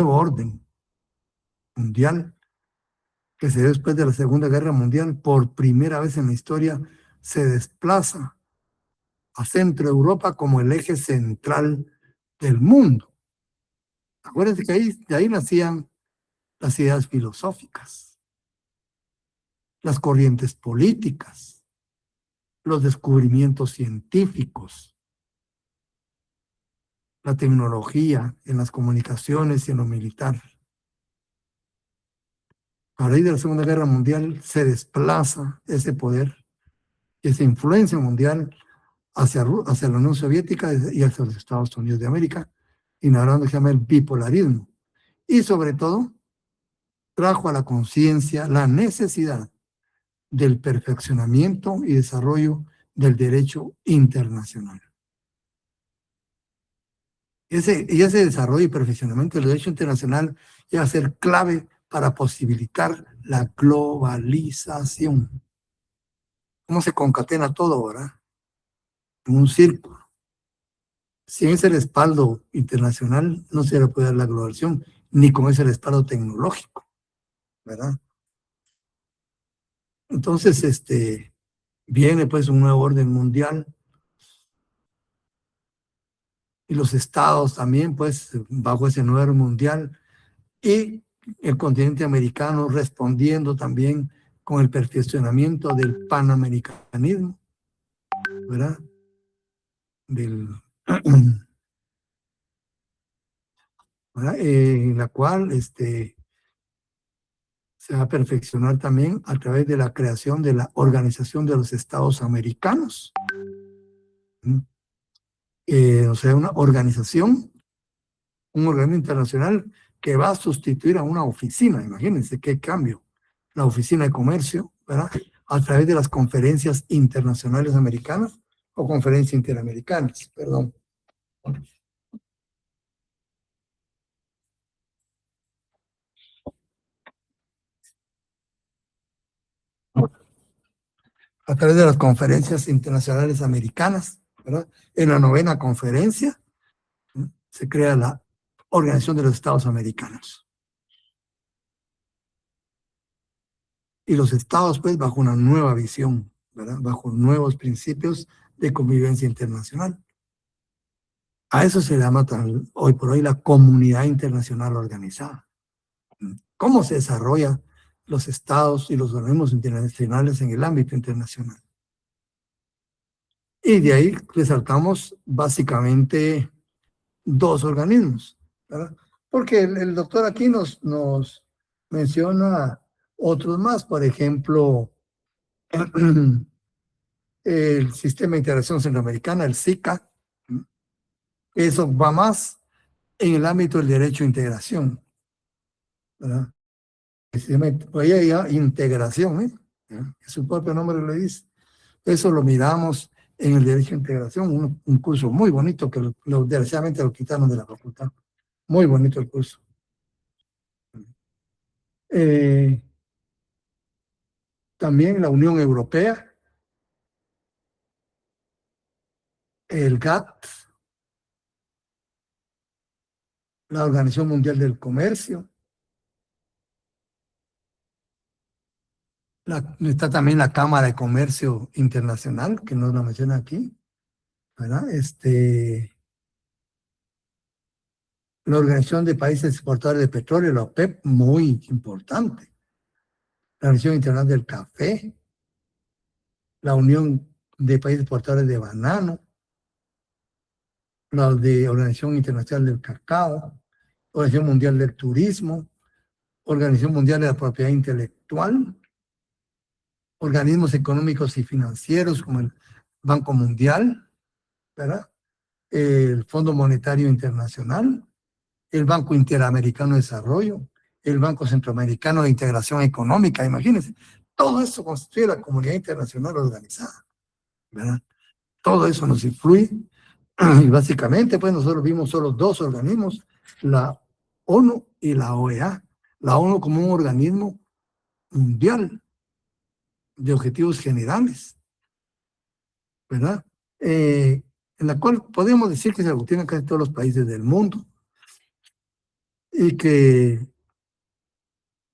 nuevo orden mundial que se dio después de la Segunda Guerra Mundial, por primera vez en la historia se desplaza a Centro Europa como el eje central del mundo. Acuérdense que de ahí nacían las ideas filosóficas, las corrientes políticas, los descubrimientos científicos, la tecnología en las comunicaciones y en lo militar. A raíz de la Segunda Guerra Mundial se desplaza ese poder, esa influencia mundial hacia la Unión Soviética y hacia los Estados Unidos de América, inaugurando lo que se llama el bipolarismo. Y sobre todo, trajo a la conciencia la necesidad del perfeccionamiento y desarrollo del derecho internacional. Ese desarrollo y perfeccionamiento del derecho internacional iba a ser clave para posibilitar la globalización. ¿Cómo se concatena todo, verdad? En un círculo. Sin ese respaldo internacional no se le puede dar la globalización, ni con ese respaldo tecnológico, ¿verdad? Entonces, viene pues un nuevo orden mundial y los estados también, pues, bajo ese nuevo orden mundial, y el continente americano respondiendo también con el perfeccionamiento del panamericanismo, ¿verdad? ¿Verdad? En la cual se va a perfeccionar también a través de la creación de la Organización de los Estados Americanos. O sea, una organización, un organismo internacional que va a sustituir a una oficina. Imagínense qué cambio. La Oficina de Comercio, ¿verdad? A través de las conferencias internacionales americanas o conferencias interamericanas, perdón. A través de las conferencias internacionales americanas, ¿verdad? En la 9ª conferencia se crea la Organización de los Estados Americanos. Y los estados, pues, bajo una nueva visión, ¿verdad? Bajo nuevos principios de convivencia internacional. A eso se llama hoy por hoy la comunidad internacional organizada. ¿Cómo se desarrolla los estados y los organismos internacionales en el ámbito internacional? Y de ahí resaltamos básicamente dos organismos, ¿verdad? Porque el doctor aquí nos menciona otros más, por ejemplo, el Sistema de Integración Centroamericana, el SICA. Eso va más en el ámbito del derecho de integración, ¿verdad? El sistema de integración, su propio nombre le dice. Eso lo miramos en el derecho de integración, un curso muy bonito que desgraciadamente lo quitaron de la facultad. Muy bonito el curso. También la Unión Europea, el GATT, la Organización Mundial del Comercio, está también la Cámara de Comercio Internacional, que no la menciona aquí, ¿verdad? La Organización de Países Exportadores de Petróleo, la OPEP, muy importante. La Organización Internacional del Café, la Unión de Países Exportadores de Banano, la Organización Internacional del Cacao, Organización Mundial del Turismo, Organización Mundial de la Propiedad Intelectual, organismos económicos y financieros como el Banco Mundial, ¿verdad? El Fondo Monetario Internacional, el Banco Interamericano de Desarrollo, el Banco Centroamericano de Integración Económica, imagínense. Todo eso constituye la comunidad internacional organizada, ¿verdad? Todo eso nos influye y básicamente pues nosotros vimos solo dos organismos, la ONU y la OEA. La ONU como un organismo mundial de objetivos generales, ¿verdad? En la cual podemos decir que se aglutina casi todos los países del mundo. y que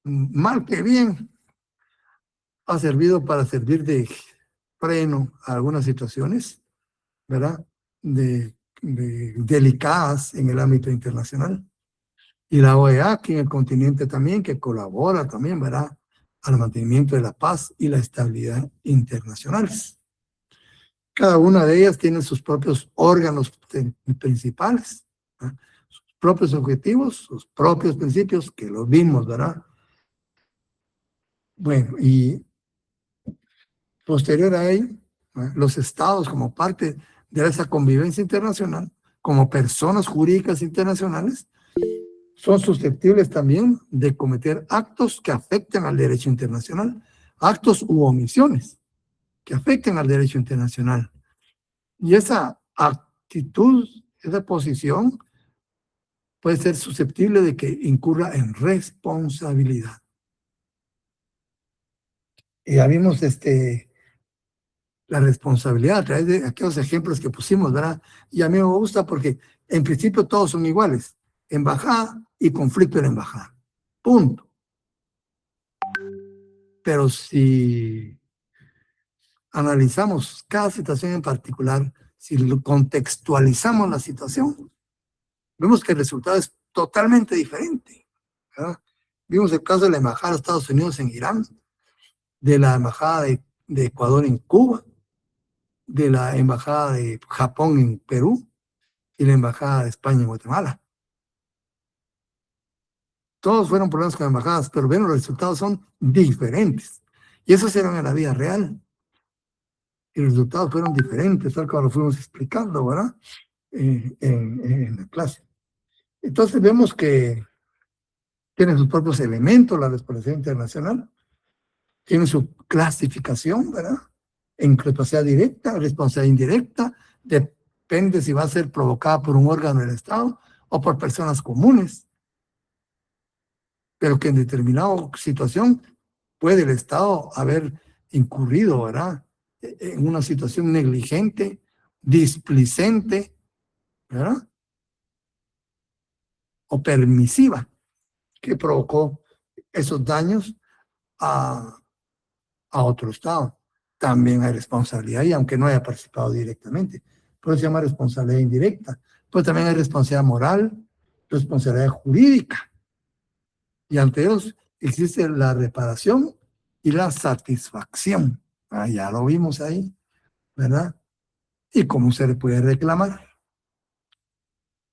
mal que bien ha servido para servir de freno a algunas situaciones, ¿verdad? Delicadas en el ámbito internacional. Y la OEA aquí en el continente también, que colabora también, ¿verdad? Al mantenimiento de la paz y la estabilidad internacionales. Cada una de ellas tiene sus propios órganos principales, ¿verdad? Sus propios objetivos, sus propios principios, que los vimos, ¿verdad? Bueno, y posterior a ello, ¿verdad? Los estados como parte de esa convivencia internacional, como personas jurídicas internacionales, son susceptibles también de cometer actos que afecten al derecho internacional, actos u omisiones que afecten al derecho internacional. Y esa actitud, esa posición puede ser susceptible de que incurra en responsabilidad. Y ya vimos la responsabilidad a través de aquellos ejemplos que pusimos, ¿verdad? Y a mí me gusta porque en principio todos son iguales, embajada y conflicto en la embajada. Punto. Pero si analizamos cada situación en particular, si contextualizamos la situación, vemos que el resultado es totalmente diferente, ¿verdad? Vimos el caso de la Embajada de Estados Unidos en Irán, de la Embajada de Ecuador en Cuba, de la Embajada de Japón en Perú y la Embajada de España en Guatemala. Todos fueron problemas con embajadas, pero ven, los resultados son diferentes. Y eso se dieron en la vida real. Y los resultados fueron diferentes, tal como lo fuimos explicando, ¿verdad? En la clase. Entonces vemos que tiene sus propios elementos la responsabilidad internacional, tiene su clasificación, ¿verdad? En responsabilidad directa, responsabilidad indirecta, depende si va a ser provocada por un órgano del Estado o por personas comunes, pero que en determinada situación puede el Estado haber incurrido, ¿verdad? En una situación negligente, displicente, ¿verdad? O permisiva, que provocó esos daños a, a otro Estado. También hay responsabilidad y aunque no haya participado directamente, pero se llama responsabilidad indirecta. Pues también hay responsabilidad moral, responsabilidad jurídica. Y ante ellos existe la reparación y la satisfacción. Ah, ya lo vimos ahí, ¿verdad? Y cómo se le puede reclamar.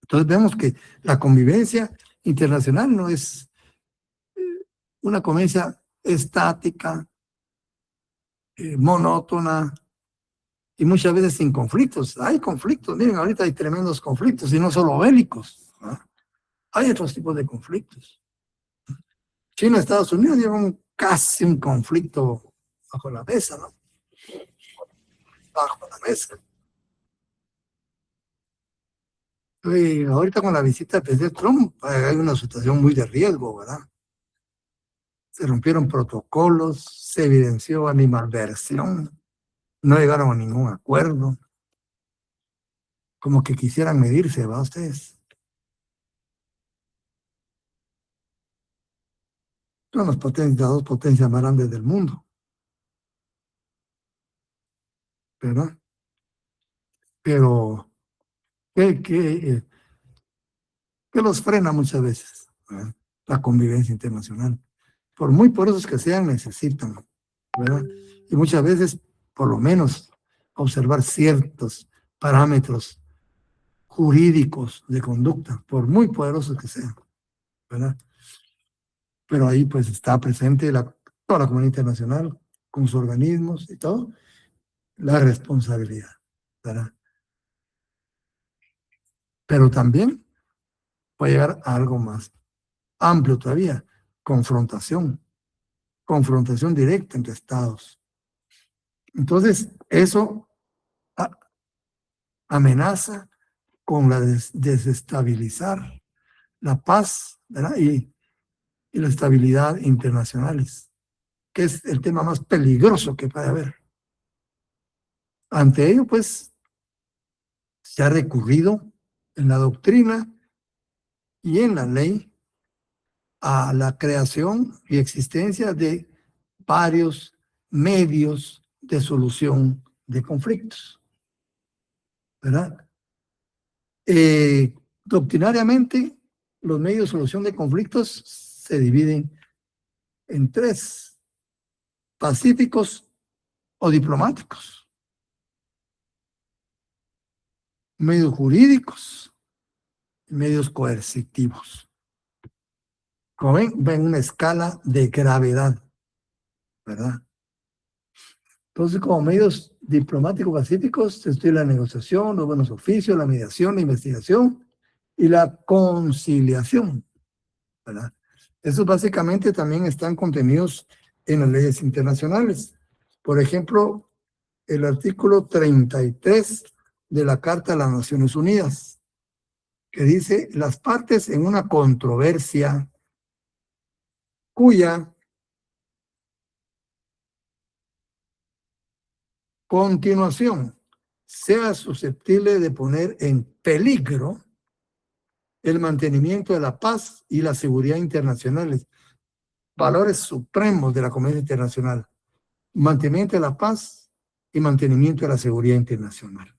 Entonces vemos que la convivencia internacional no es una convivencia estática, monótona y muchas veces sin conflictos. Hay conflictos, miren, ahorita hay tremendos conflictos y no solo bélicos, ¿no? Hay otros tipos de conflictos. China y Estados Unidos llevan casi un conflicto bajo la mesa, ¿no? Bajo la mesa. Y ahorita con la visita del presidente Trump hay una situación muy de riesgo, ¿verdad? Se rompieron protocolos, se evidenció animadversión, no llegaron a ningún acuerdo, como que quisieran medirse, ¿va ustedes? Son las dos potencias más grandes del mundo, ¿verdad? Pero, ¿qué, qué, qué los frena muchas veces? ¿Verdad? La convivencia internacional. Por muy porosos que sean, necesitan, ¿verdad? Y muchas veces, por lo menos, observar ciertos parámetros jurídicos de conducta, por muy poderosos que sean, ¿verdad? Pero ahí pues está presente toda la comunidad internacional, con sus organismos y todo, la responsabilidad, ¿verdad? Pero también puede llegar a algo más amplio todavía, confrontación, confrontación directa entre estados. Entonces, eso amenaza con la desestabilizar la paz, ¿verdad? Y la estabilidad internacionales, que es el tema más peligroso que puede haber. Ante ello, pues, se ha recurrido en la doctrina y en la ley a la creación y existencia de varios medios de solución de conflictos, ¿verdad? Doctrinariamente, los medios de solución de conflictos se dividen en tres: pacíficos o diplomáticos, medios jurídicos y medios coercitivos. Como ven una escala de gravedad, ¿verdad? Entonces, como medios diplomáticos pacíficos, estudia la negociación, los buenos oficios, la mediación, la investigación y la conciliación, ¿verdad? Esos básicamente también están contenidos en las leyes internacionales. Por ejemplo, el artículo 33 de la Carta de las Naciones Unidas, que dice: las partes en una controversia cuya continuación sea susceptible de poner en peligro el mantenimiento de la paz y la seguridad internacionales, valores supremos de la comunidad internacional, mantenimiento de la paz y mantenimiento de la seguridad internacional.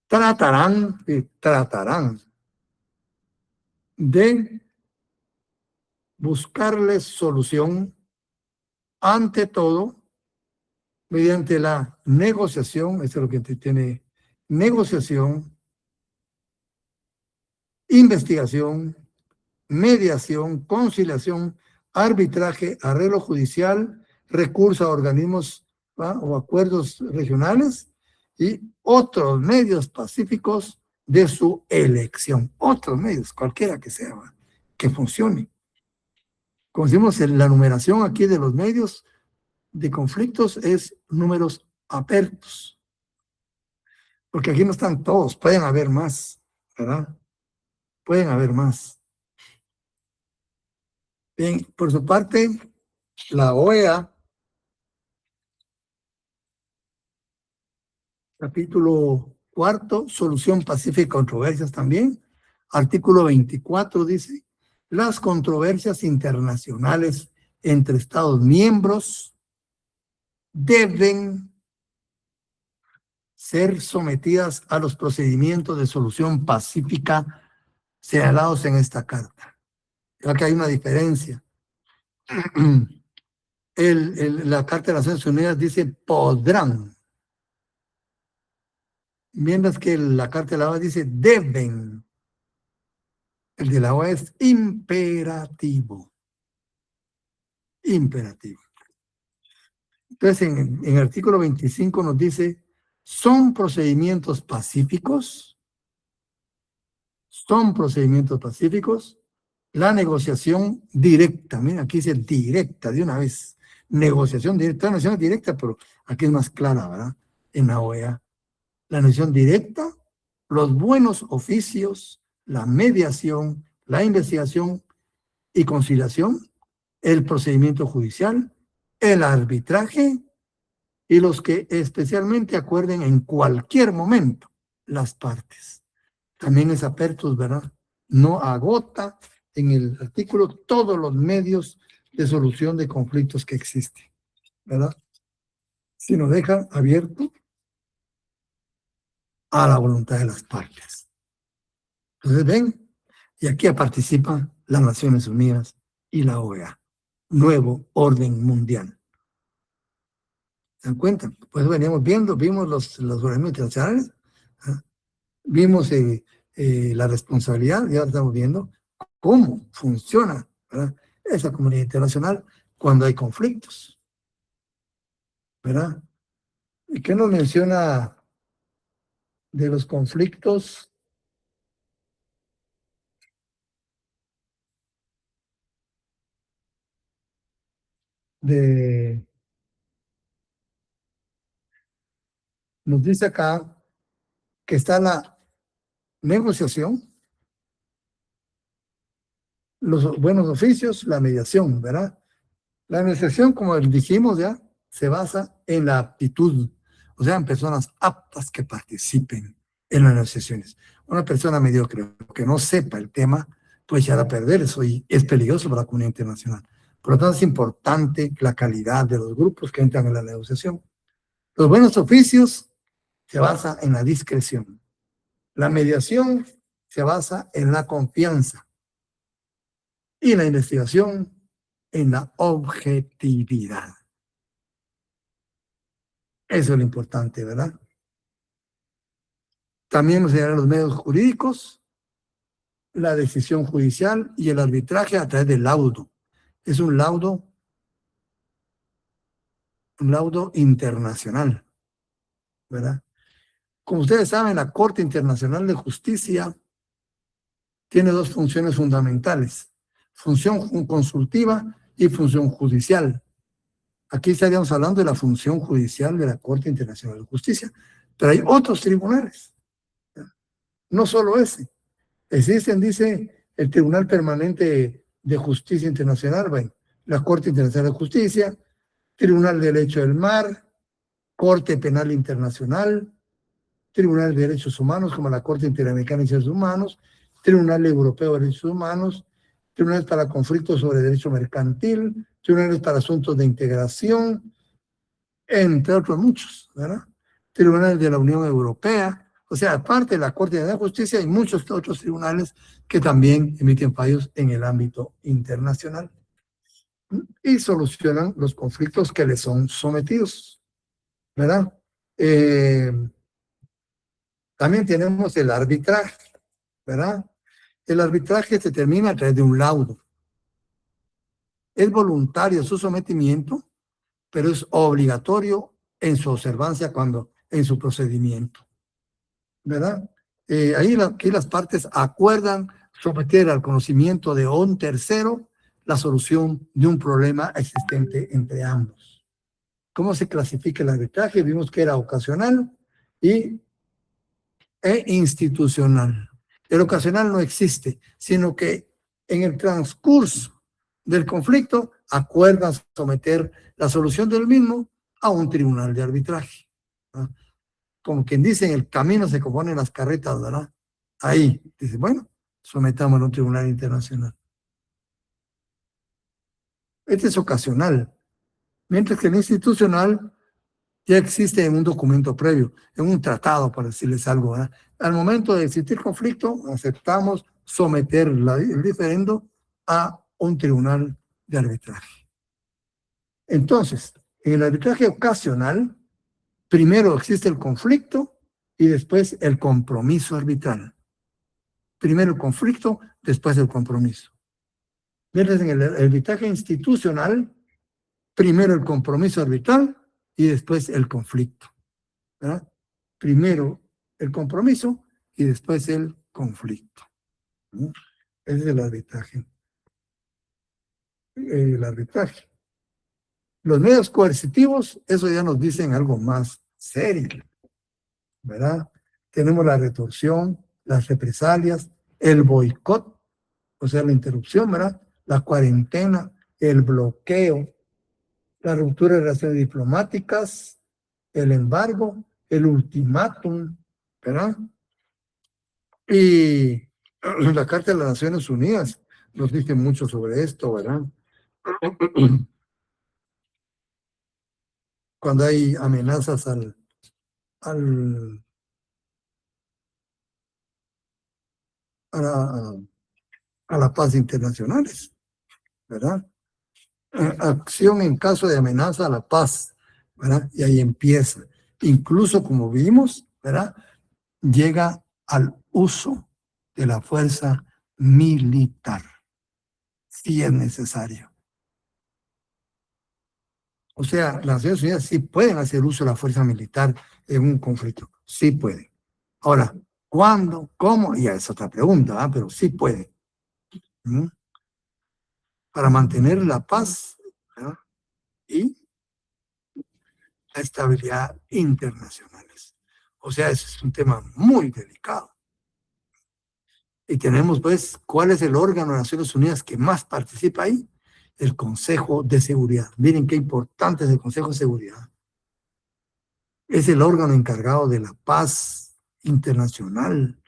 Tratarán de buscarles solución, ante todo, mediante la negociación. Eso es lo que tiene: negociación, investigación, mediación, conciliación, arbitraje, arreglo judicial, recurso a organismos, ¿va?, o acuerdos regionales y otros medios pacíficos de su elección. Otros medios, cualquiera que sea, ¿va?, que funcione. Como decimos, la numeración aquí de los medios de conflictos es números apertos, porque aquí no están todos, pueden haber más, ¿verdad? Pueden haber más. Bien, por su parte, la OEA, capítulo 4, solución pacífica y controversias también, artículo 24 dice: las controversias internacionales entre Estados miembros deben ser sometidas a los procedimientos de solución pacífica señalados en esta carta. Ya que hay una diferencia. La Carta de las Naciones Unidas dice podrán, mientras que la Carta de la OEA dice deben. El de la OEA es imperativo. Imperativo. Entonces, en el artículo 25 nos dice: son procedimientos pacíficos, la negociación directa. Mira, aquí dice directa de una vez. Negociación directa. La negociación es directa, pero aquí es más clara, ¿verdad? En la OEA. La negociación directa, los buenos oficios, la mediación, la investigación y conciliación, el procedimiento judicial, el arbitraje y los que especialmente acuerden en cualquier momento las partes. También es apertus, ¿verdad? No agota en el artículo todos los medios de solución de conflictos que existen, ¿verdad? Sino deja abierto a la voluntad de las partes. Entonces, ven, y aquí participan las Naciones Unidas y la OEA, nuevo orden mundial. ¿Se dan cuenta? Pues veníamos viendo, vimos los organismos internacionales, ¿eh? Vimos la responsabilidad, y ahora estamos viendo cómo funciona, ¿verdad?, esa comunidad internacional cuando hay conflictos, ¿verdad? ¿Y qué nos menciona de los conflictos? Nos dice acá que está la negociación, los buenos oficios, la mediación, ¿verdad? La negociación, como dijimos ya, se basa en la aptitud, o sea, en personas aptas que participen en las negociaciones. Una persona mediocre que no sepa el tema puede echar a perder eso y es peligroso para la comunidad internacional. Por lo tanto, es importante la calidad de los grupos que entran en la negociación. Los buenos oficios se basan en la discreción. La mediación se basa en la confianza y la investigación en la objetividad. Eso es lo importante, ¿verdad? También nos llegarán los medios jurídicos, la decisión judicial y el arbitraje a través del laudo. Es un laudo internacional, ¿verdad? Como ustedes saben, la Corte Internacional de Justicia tiene dos funciones fundamentales, función consultiva y función judicial. Aquí estaríamos hablando de la función judicial de la Corte Internacional de Justicia, pero hay otros tribunales, no solo ese. Existen, dice, el Tribunal Permanente de Justicia Internacional, bueno, la Corte Internacional de Justicia, Tribunal de Derecho del Mar, Corte Penal Internacional, Tribunal de Derechos Humanos, como la Corte Interamericana de Derechos Humanos, Tribunal Europeo de Derechos Humanos, Tribunales para Conflictos sobre Derecho Mercantil, Tribunales para Asuntos de Integración, entre otros muchos, ¿verdad? Tribunales de la Unión Europea, o sea, aparte de la Corte de Justicia, hay muchos otros tribunales que también emiten fallos en el ámbito internacional y solucionan los conflictos que les son sometidos, ¿verdad? También tenemos el arbitraje, ¿verdad? El arbitraje se termina a través de un laudo. Es voluntario su sometimiento, pero es obligatorio en su observancia en su procedimiento, ¿verdad? Aquí las partes acuerdan someter al conocimiento de un tercero la solución de un problema existente entre ambos. ¿Cómo se clasifica el arbitraje? Vimos que era ocasional e institucional. El ocasional no existe, sino que en el transcurso del conflicto acuerdan someter la solución del mismo a un tribunal de arbitraje, ¿no? Como quien dice, en el camino se componen las carretas, ¿verdad? Ahí, dice, bueno, sometamos a un tribunal internacional. Este es ocasional, mientras que el institucional ya existe en un documento previo, en un tratado, para decirles algo, ¿verdad? Al momento de existir conflicto, aceptamos someter el diferendo a un tribunal de arbitraje. Entonces, en el arbitraje ocasional, primero existe el conflicto y después el compromiso arbitral. Primero el conflicto, después el compromiso. Mientras en el arbitraje institucional, primero el compromiso arbitral y después el conflicto, ¿verdad? Primero el compromiso y después el conflicto, ¿no? Ese es el arbitraje. El arbitraje. Los medios coercitivos, eso ya nos dicen algo más serio, ¿verdad? Tenemos la retorsión, las represalias, el boicot, o sea, la interrupción, ¿verdad? La cuarentena, el bloqueo, la ruptura de relaciones diplomáticas, el embargo, el ultimátum, ¿verdad? Y la Carta de las Naciones Unidas nos dice mucho sobre esto, ¿verdad? Cuando hay amenazas al, a, a la paz internacionales, ¿verdad? Acción en caso de amenaza a la paz, ¿verdad? Y ahí empieza. Incluso como vimos, ¿verdad? Llega al uso de la fuerza militar, si es necesario. O sea, las Naciones Unidas sí pueden hacer uso de la fuerza militar en un conflicto, sí pueden. Ahora, ¿cuándo? ¿Cómo? Ya es otra pregunta, ¿eh? Pero sí pueden. ¿Mm? Para mantener la paz, ¿verdad? Y la estabilidad internacionales. O sea, ese es un tema muy delicado. Y tenemos, pues, ¿cuál es el órgano de Naciones Unidas que más participa ahí? El Consejo de Seguridad. Miren qué importante es el Consejo de Seguridad. Es el órgano encargado de la paz internacional.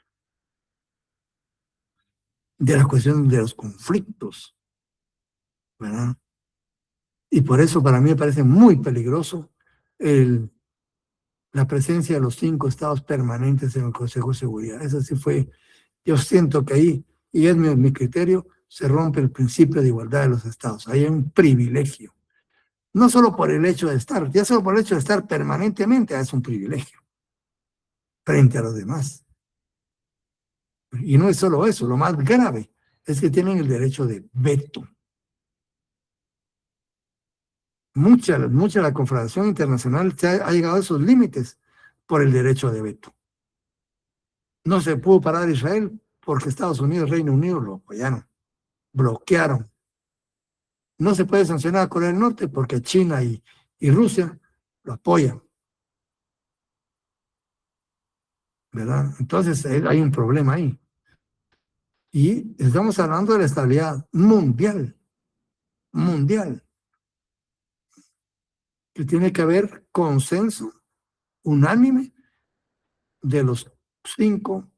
de la cuestión de los conflictos, ¿verdad? Y por eso para mí me parece muy peligroso la presencia de los 5 estados permanentes en el Consejo de Seguridad. Eso sí fue, yo siento que ahí, y es mi criterio, se rompe el principio de igualdad de los estados. Ahí hay un privilegio. No solo por el hecho de estar, ya solo por el hecho de estar permanentemente es un privilegio frente a los demás. Y no es solo eso, lo más grave es que tienen el derecho de veto. Mucha de la Confederación Internacional ha llegado a esos límites por el derecho de veto. No se pudo parar a Israel porque Estados Unidos y Reino Unido lo apoyaron, bloquearon. No se puede sancionar a Corea del Norte porque China y Rusia lo apoyan, ¿verdad? Entonces hay un problema ahí. Y estamos hablando de la estabilidad mundial, que tiene que haber consenso unánime de los 5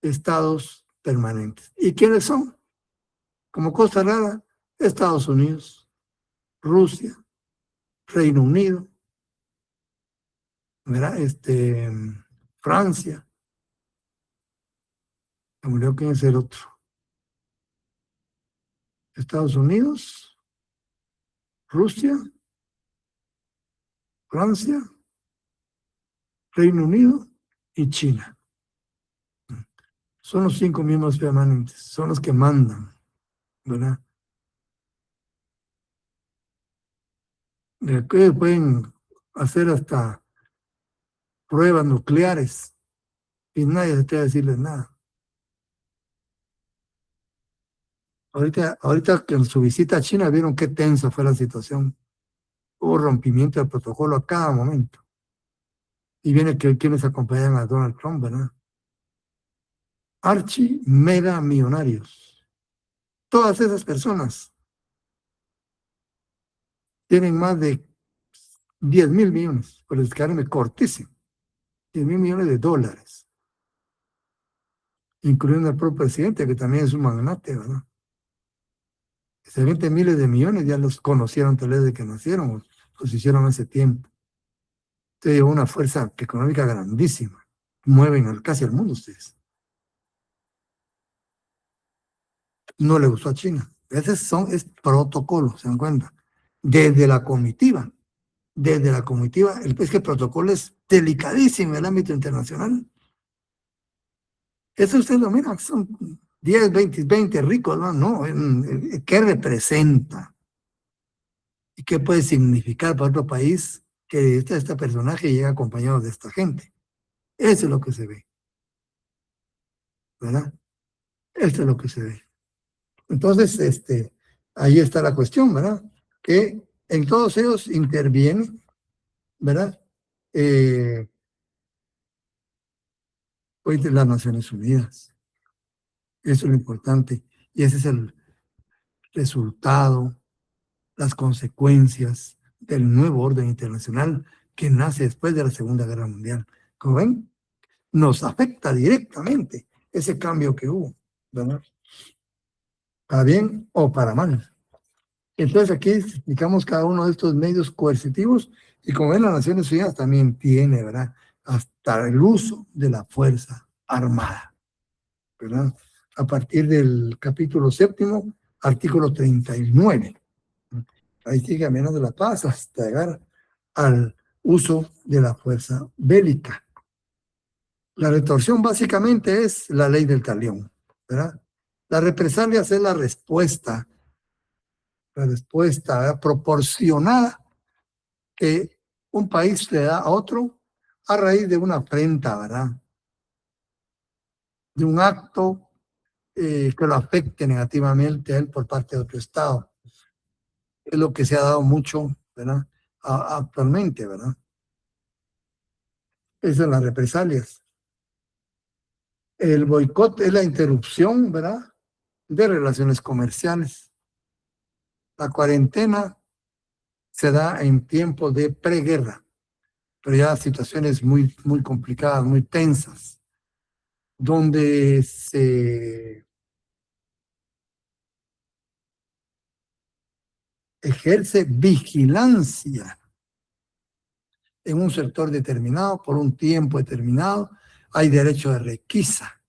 estados permanentes. ¿Y quiénes son? Como cosa rara, Estados Unidos, Rusia, Reino Unido, ¿verdad? Francia, me murió quién es el otro. Estados Unidos, Rusia, Francia, Reino Unido y China. Son los 5 miembros permanentes, son los que mandan, ¿verdad? Que pueden hacer hasta pruebas nucleares y nadie se te va a decirles nada. Ahorita que en su visita a China vieron qué tensa fue la situación. Hubo rompimiento del protocolo a cada momento. Y viene que quienes acompañan a Donald Trump, ¿verdad? Archi mega millonarios. Todas esas personas tienen más de 10.000 millones, por descargarme cortísimo. 10.000 millones de dólares, incluyendo al propio presidente, que también es un magnate, ¿verdad? Ese 20 miles de millones ya los conocieron tal vez desde que nacieron, los hicieron hace tiempo. Entonces, una fuerza económica grandísima. Mueven casi al mundo ustedes. No le gustó a China. Es protocolo, ¿se dan cuenta? Desde la comitiva, es que el protocolo es delicadísimo en el ámbito internacional. Eso usted lo mira, son 10, 20 ricos, ¿no? No, ¿qué representa? ¿Y qué puede significar para otro país que este personaje llegue acompañado de esta gente? Eso es lo que se ve, ¿verdad? Esto es lo que se ve. Entonces, ahí está la cuestión, ¿verdad? Que en todos ellos interviene, ¿verdad? Pues de las Naciones Unidas. Eso es lo importante. Y ese es el resultado, las consecuencias del nuevo orden internacional que nace después de la Segunda Guerra Mundial. Como ven, nos afecta directamente ese cambio que hubo, ¿verdad? Para bien o para mal. Entonces aquí explicamos cada uno de estos medios coercitivos y como ven, las Naciones Unidas también tiene, ¿verdad? Hasta el uso de la fuerza armada, ¿verdad? A partir del capítulo 7, artículo 39. Ahí sigue amenazando la paz hasta llegar al uso de la fuerza bélica. La retorsión básicamente es la ley del talión, ¿verdad? La represalia es la respuesta ¿verdad? Proporcionada que un país le da a otro a raíz de una afrenta, ¿verdad? De un acto que lo afecte negativamente a él por parte de otro Estado. Es lo que se ha dado mucho, ¿verdad? Actualmente, ¿verdad? Esas son las represalias. El boicot es la interrupción, ¿verdad? De relaciones comerciales. La cuarentena se da en tiempos de preguerra, pero ya situaciones muy, muy complicadas, muy tensas, donde se ejerce vigilancia en un sector determinado, por un tiempo determinado, hay derecho de requisa,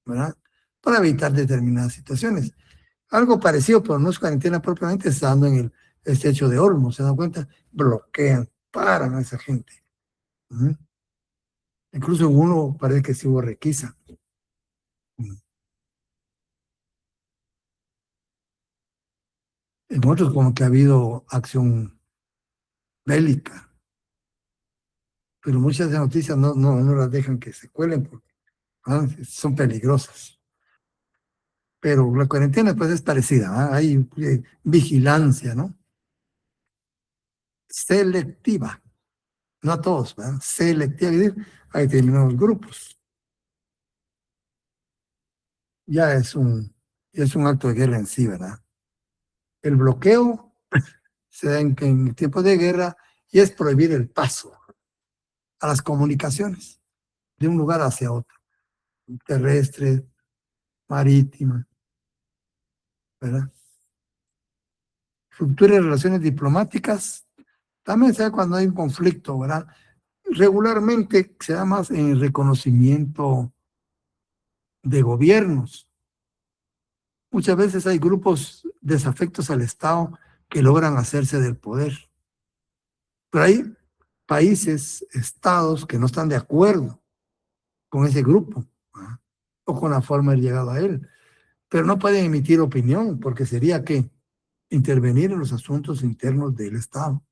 ¿verdad? Para evitar determinadas situaciones. Algo parecido, pero no es cuarentena propiamente, está dando en el estrecho de Hormuz, ¿se dan cuenta? Bloquean, paran a esa gente. ¿Mm? Incluso en uno parece que sí hubo requisa. ¿Mm? En otros como que ha habido acción bélica, pero muchas de las noticias no las dejan que se cuelen porque son peligrosas. Pero la cuarentena pues es parecida, ¿ah? Hay vigilancia, ¿no? Selectiva, no a todos, ¿verdad? Selectiva, es decir, hay determinados grupos. Ya es un acto de guerra en sí, ¿verdad? El bloqueo se da en tiempos de guerra y es prohibir el paso a las comunicaciones de un lugar hacia otro, terrestre, marítima, ¿verdad? Ruptura de relaciones diplomáticas, también se da cuando hay un conflicto, ¿verdad? Regularmente se da más en el reconocimiento de gobiernos. Muchas veces hay grupos desafectos al Estado que logran hacerse del poder. Pero hay países, estados que no están de acuerdo con ese grupo, ¿ah? O con la forma de llegado a él. Pero no pueden emitir opinión porque sería que intervenir en los asuntos internos del Estado.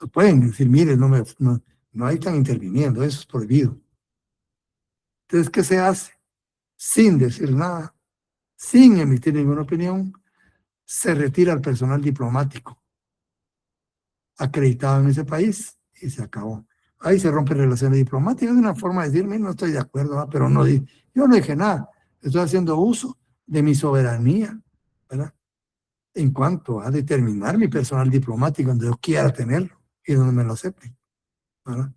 No pueden decir, mire, no ahí están interviniendo, eso es prohibido. Entonces, ¿qué se hace? Sin decir nada, sin emitir ninguna opinión, se retira el personal diplomático acreditado en ese país y se acabó. Ahí se rompen relaciones diplomáticas, es una forma de decirme, no estoy de acuerdo, ¿verdad? Pero no, yo no dije nada, estoy haciendo uso de mi soberanía, ¿verdad? En cuanto a determinar mi personal diplomático donde yo quiera tenerlo y donde me lo acepten, ¿verdad?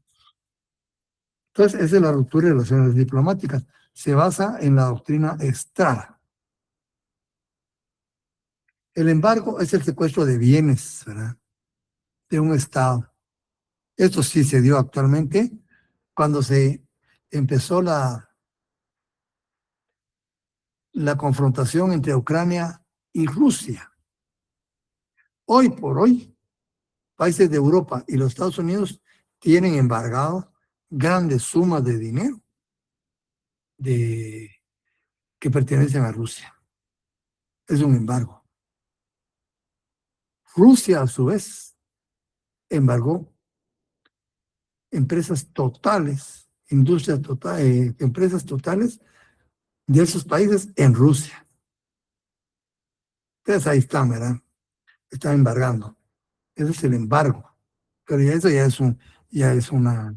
Entonces, esa es la ruptura de relaciones diplomáticas. Se basa en la doctrina Estrada. El embargo es el secuestro de bienes, ¿verdad? De un Estado. Esto sí se dio actualmente cuando se empezó la confrontación entre Ucrania y Rusia. Hoy por hoy, países de Europa y los Estados Unidos tienen embargado grandes sumas de dinero de, que pertenecen a Rusia. Es un embargo. Rusia, a su vez, embargó empresas totales, empresas totales de esos países en Rusia. Entonces ahí están, ¿verdad? Están embargando. Ese es el embargo. Pero eso ya es una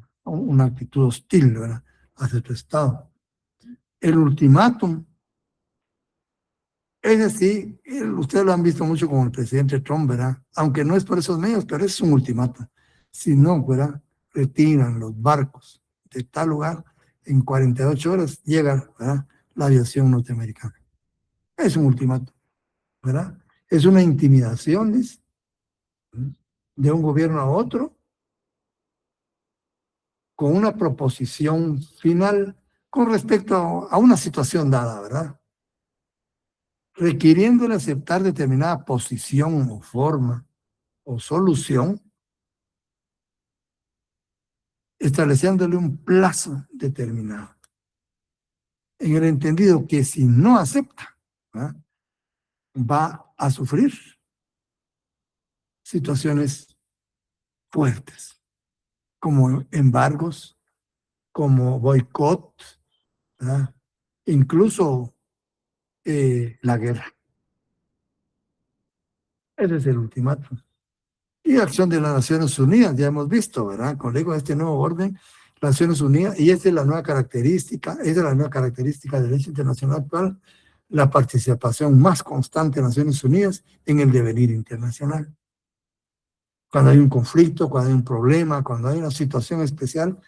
actitud hostil, ¿verdad? Hacia tu Estado. El ultimátum, ese sí, ustedes lo han visto mucho con el presidente Trump, ¿verdad? Aunque no es por esos medios, pero es un ultimátum. Si no, ¿verdad? Retiran los barcos de tal lugar, en 48 horas llega, ¿verdad? La aviación norteamericana. Es un ultimátum, ¿verdad? Es una intimidación, ¿ves? De un gobierno a otro con una proposición final con respecto a una situación dada, ¿verdad? Requiriéndole aceptar determinada posición o forma o solución, estableciéndole un plazo determinado, en el entendido que si no acepta, ¿verdad? Va a sufrir situaciones fuertes, como embargos, como boicot, ¿verdad? Incluso la guerra. Ese es el ultimátum. Y acción de las Naciones Unidas, ya hemos visto, ¿verdad? Con este nuevo orden, Naciones Unidas, y esta es la nueva característica, esa es la nueva característica del derecho internacional actual, la participación más constante de Naciones Unidas en el devenir internacional. Cuando hay un conflicto, cuando hay un problema, cuando hay una situación especial,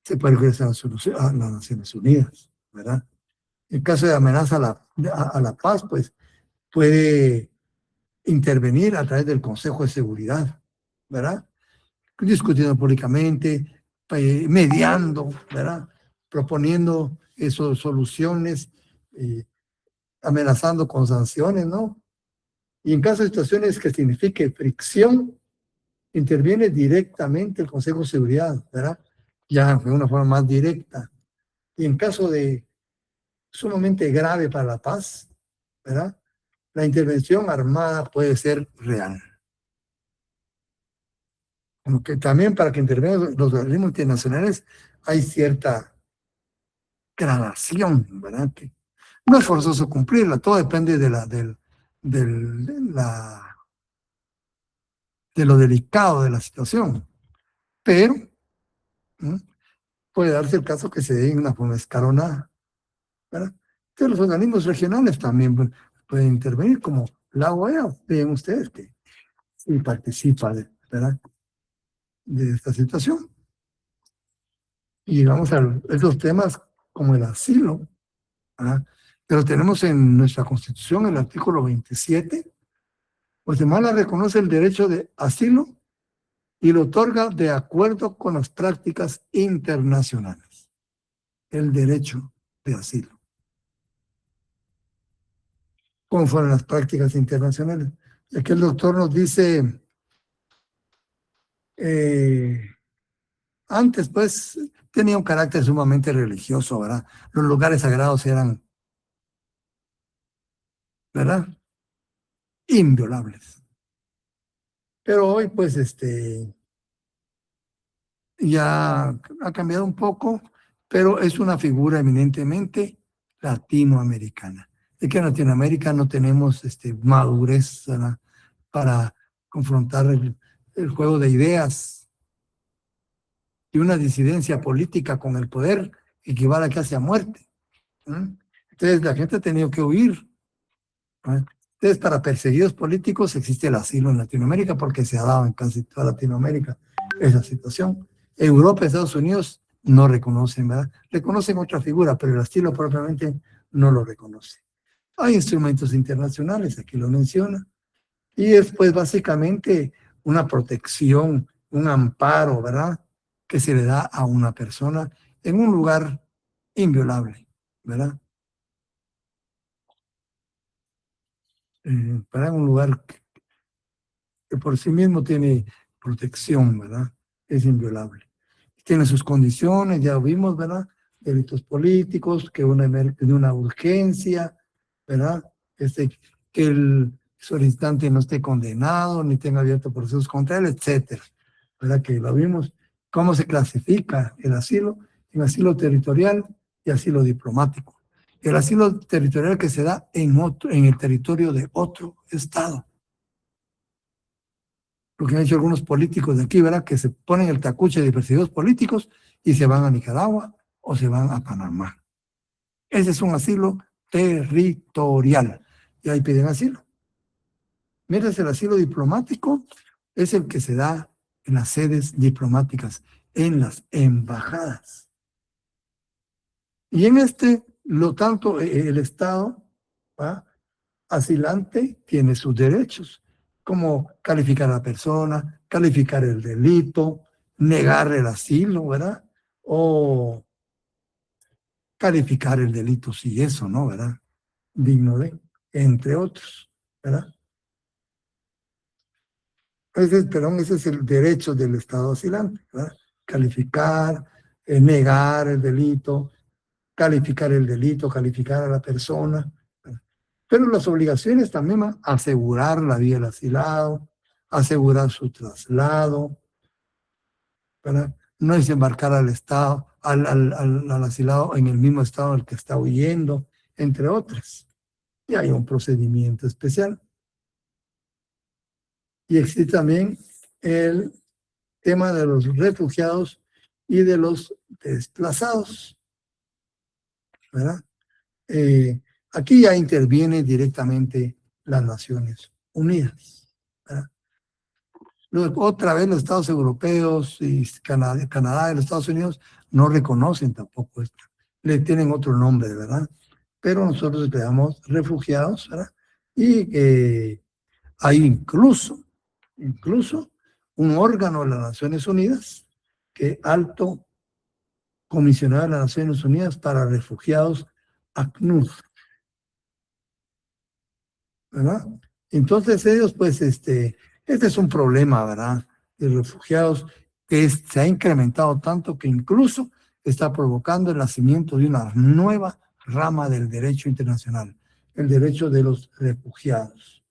se puede regresar a las Naciones Unidas, ¿verdad? En caso de amenaza a la paz, pues puede intervenir a través del Consejo de Seguridad, ¿verdad? Discutiendo públicamente, mediando, ¿verdad? Proponiendo soluciones, amenazando con sanciones, ¿no? Y en caso de situaciones que signifique fricción, interviene directamente el Consejo de Seguridad, ¿verdad? Ya de una forma más directa. Y en caso de sumamente grave para la paz, ¿verdad? La intervención armada puede ser real. Aunque también para que intervengan los organismos internacionales hay cierta gradación, ¿verdad? Que no es forzoso cumplirla, todo depende de lo delicado de la situación. Pero ¿no? Puede darse el caso que se dé en una forma escalonada, ¿verdad? Entonces los organismos regionales también pueden intervenir, como la OEA, vean ustedes que sí participa ¿verdad? De esta situación. Y llegamos a esos temas como el asilo, ¿verdad? Pero tenemos en nuestra Constitución el artículo 27, Guatemala reconoce el derecho de asilo y lo otorga de acuerdo con las prácticas internacionales. El derecho de asilo, conforme a las prácticas internacionales. Aquí el doctor nos dice, antes pues tenía un carácter sumamente religioso, ¿verdad? Los lugares sagrados eran, ¿verdad? Inviolables. Pero hoy pues ya ha cambiado un poco, pero es una figura eminentemente latinoamericana. Es que en Latinoamérica no tenemos madurez, ¿verdad? Para confrontar el juego de ideas, y una disidencia política con el poder equivale a casi a muerte. ¿No? Entonces la gente ha tenido que huir. ¿No? Entonces para perseguidos políticos existe el asilo en Latinoamérica porque se ha dado en casi toda Latinoamérica esa situación. Europa, Estados Unidos no reconocen, ¿verdad? Reconocen otra figura, pero el asilo propiamente no lo reconoce. Hay instrumentos internacionales, aquí lo menciona, y es pues básicamente una protección, un amparo, ¿verdad? Que se le da a una persona en un lugar inviolable, ¿verdad? Para un lugar que por sí mismo tiene protección, ¿verdad? Es inviolable. Tiene sus condiciones, ya lo vimos, ¿verdad? Delitos políticos, que de una urgencia, ¿verdad? Que el solicitante no esté condenado, ni tenga abierto procesos contra él, etcétera. ¿Verdad? Que lo vimos. ¿Cómo se clasifica el asilo? En asilo territorial y asilo diplomático. El asilo territorial que se da en el territorio de otro estado. Lo que han hecho algunos políticos de aquí, ¿verdad? Que se ponen el tacuche de perseguidos políticos y se van a Nicaragua o se van a Panamá. Ese es un asilo territorial. Y ahí piden asilo. Mientras el asilo diplomático es el que se da en las sedes diplomáticas, en las embajadas. Y en lo tanto, el Estado, ¿va? Asilante tiene sus derechos, como calificar a la persona, calificar el delito, negar el asilo, ¿verdad? O calificar el delito, si eso, ¿no? ¿Verdad? Digno de, entre otros, ¿verdad? Ese es el derecho del Estado asilante, ¿verdad? Calificar, negar el delito, calificar el delito, calificar a la persona. Pero las obligaciones también van a asegurar la vida del asilado, asegurar su traslado, ¿verdad? No desembarcar al Estado, al asilado en el mismo estado en el que está huyendo, entre otras. Y hay un procedimiento especial. Y existe también el tema de los refugiados y de los desplazados, ¿verdad? Aquí ya interviene directamente las Naciones Unidas, ¿verdad? Otra vez los Estados europeos y Canadá y los Estados Unidos no reconocen tampoco esto. Le tienen otro nombre, ¿verdad? Pero nosotros le damos refugiados, ¿verdad? Y Hay incluso un órgano de las Naciones Unidas, que alto comisionado de las Naciones Unidas para refugiados, ACNUR, ¿verdad? Entonces ellos, pues, este es un problema, ¿verdad? De refugiados que se ha incrementado tanto que incluso está provocando el nacimiento de una nueva rama del derecho internacional, el derecho de los refugiados.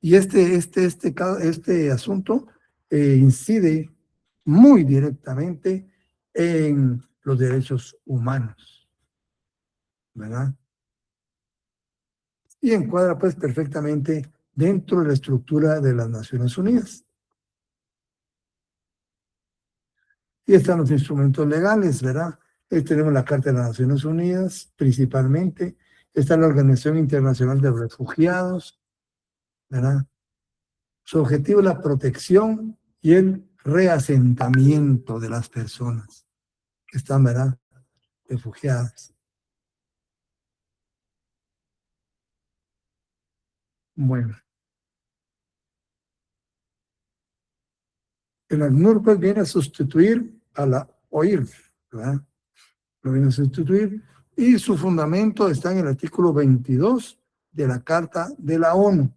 Y este asunto incide muy directamente en los derechos humanos, ¿verdad? Y encuadra pues perfectamente dentro de la estructura de las Naciones Unidas. Y están los instrumentos legales, ¿verdad? Ahí tenemos la Carta de las Naciones Unidas, principalmente. Está la Organización Internacional de Refugiados, ¿verdad? Su objetivo es la protección y el reasentamiento de las personas que están, ¿verdad?, refugiadas. Bueno, el ACNUR pues viene a sustituir a la OIR, ¿verdad? Lo viene a sustituir y su fundamento está en el artículo 22 de la Carta de la ONU,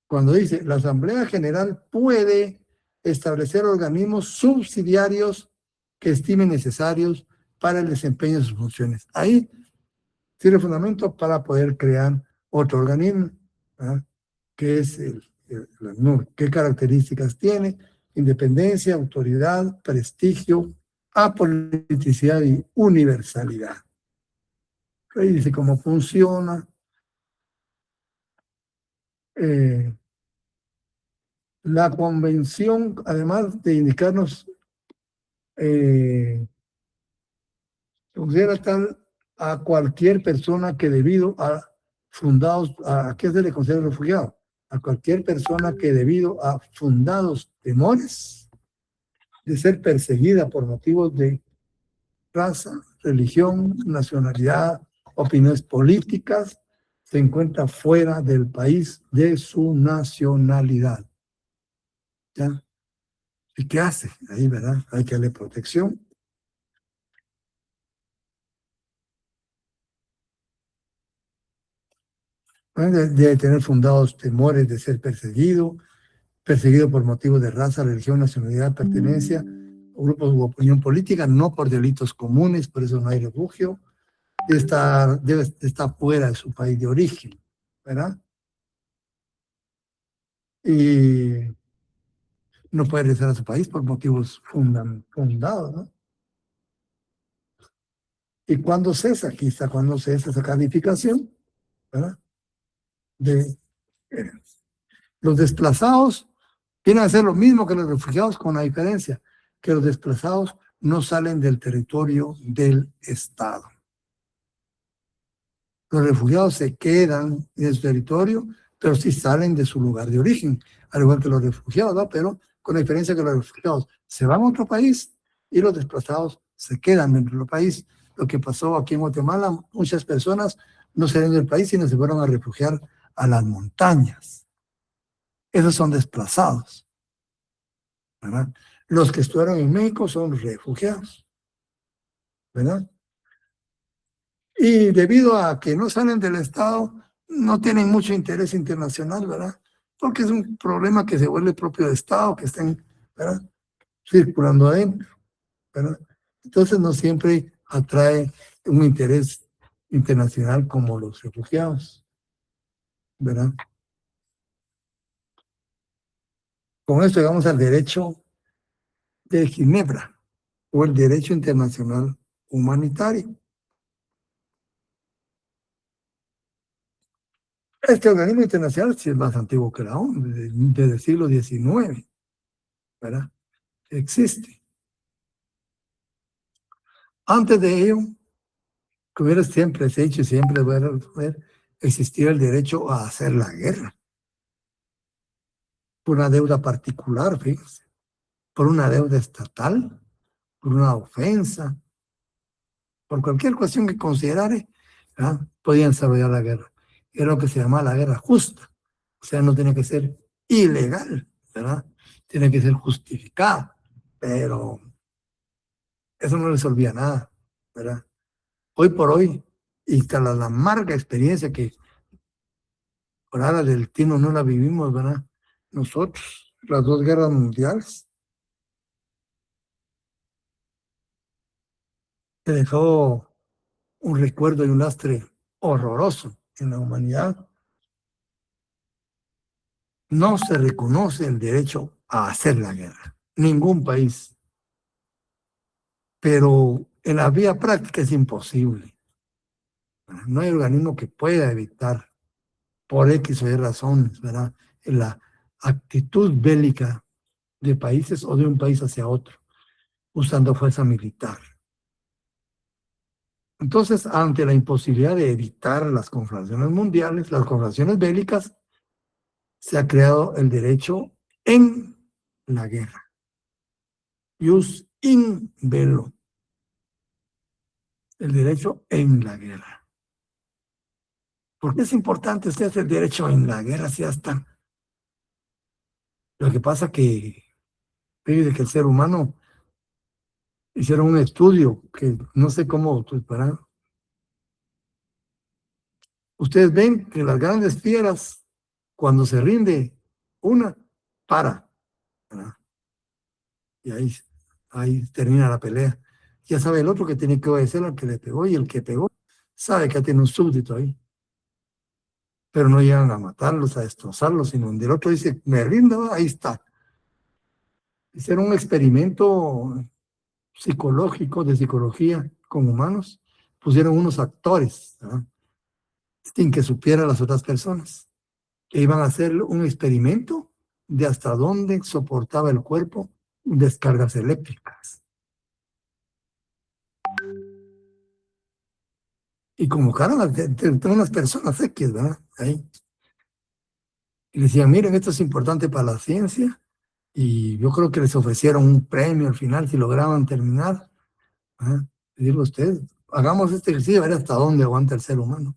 cuando dice, la Asamblea General puede establecer organismos subsidiarios que estimen necesarios para el desempeño de sus funciones. Ahí tiene fundamento para poder crear otro organismo, ¿verdad?, que es el ACNUR. ¿Qué características tiene? Independencia, autoridad, prestigio, apoliticidad y universalidad. Ahí dice cómo funciona. La convención, además de indicarnos, considera tal a cualquier persona que debido a fundados, ¿a qué se le considera refugiado? A cualquier persona que debido a fundados temores de ser perseguida por motivos de raza, religión, nacionalidad, opiniones políticas, se encuentra fuera del país de su nacionalidad. ¿Ya? ¿Y qué hace? Ahí, ¿verdad? Hay que darle protección. Debe tener fundados temores de ser perseguido por motivos de raza, religión, nacionalidad, pertenencia, o grupos u opinión política, no por delitos comunes, por eso no hay refugio. Debe estar fuera de su país de origen, ¿verdad? Y no puede regresar a su país por motivos fundados, ¿no? ¿Y cuándo cesa? Aquí está cuando cesa esa calificación, ¿verdad? De los desplazados vienen a ser lo mismo que los refugiados, con la diferencia que los desplazados no salen del territorio del Estado. Los refugiados se quedan en su territorio, pero sí salen de su lugar de origen, al igual que los refugiados, ¿no? Pero con la diferencia que los refugiados se van a otro país y los desplazados se quedan dentro del país. Lo que pasó aquí en Guatemala, muchas personas no salieron del país, sino se fueron a refugiar a las montañas. Esos son desplazados, ¿verdad? Los que estuvieron en México son refugiados, ¿verdad? Y debido a que no salen del Estado, no tienen mucho interés internacional, ¿verdad? Porque es un problema que se vuelve propio del Estado, que estén, ¿verdad?, circulando adentro, ¿verdad? Entonces no siempre atrae un interés internacional como los refugiados, ¿verdad? Con esto llegamos al derecho de Ginebra o el derecho internacional humanitario. Este organismo internacional sí es más antiguo que la ONU, desde el siglo XIX, ¿verdad? Existe. Antes de ello, que hubiera siempre se ha hecho y siempre va a haber existido el derecho a hacer la guerra por una deuda particular, fíjense, por una deuda estatal, por una ofensa, por cualquier cuestión que considerare, ¿verdad?, podían desarrollar la guerra. era lo que se llamaba la guerra justa. O sea, no tiene que ser ilegal, ¿verdad? Tiene que ser justificada, pero eso no resolvía nada, ¿verdad? Hoy por hoy, y tras la amarga experiencia que por ahora del Tino no la vivimos, ¿verdad? Nosotros, las dos guerras mundiales, se dejó un recuerdo y un lastre horroroso en la humanidad. No se reconoce el derecho a hacer la guerra, ningún país, pero en la vía práctica es imposible. No hay organismo que pueda evitar, por X o Y razones, ¿verdad? La actitud bélica de países o de un país hacia otro, usando fuerza militar. Entonces, ante la imposibilidad de evitar las confrontaciones mundiales, las confrontaciones bélicas, se ha creado el derecho en la guerra. Jus in bello. El derecho en la guerra. ¿Por qué es importante usted el derecho en la guerra si ya está? Lo que pasa que pide que el ser humano hicieron un estudio que no sé cómo preparar. Ustedes ven que las grandes fieras, cuando se rinde una, para, ¿verdad? Y ahí termina la pelea. Ya sabe el otro que tiene que obedecer al que le pegó, y el que pegó sabe que tiene un súbdito ahí. Pero no llegan a matarlos, a destrozarlos, sino donde el otro dice, me rindo, ahí está. Hicieron un experimento psicológico, de psicología con humanos, pusieron unos actores, ¿verdad? Sin que supieran las otras personas, que iban a hacer un experimento de hasta dónde soportaba el cuerpo descargas eléctricas. Y convocaron a unas personas X, ¿verdad? Ahí. Y decían, miren, esto es importante para la ciencia, y yo creo que les ofrecieron un premio al final si lograban terminar. ¿Verdad? Y digo, usted, hagamos este ejercicio a ver hasta dónde aguanta el ser humano.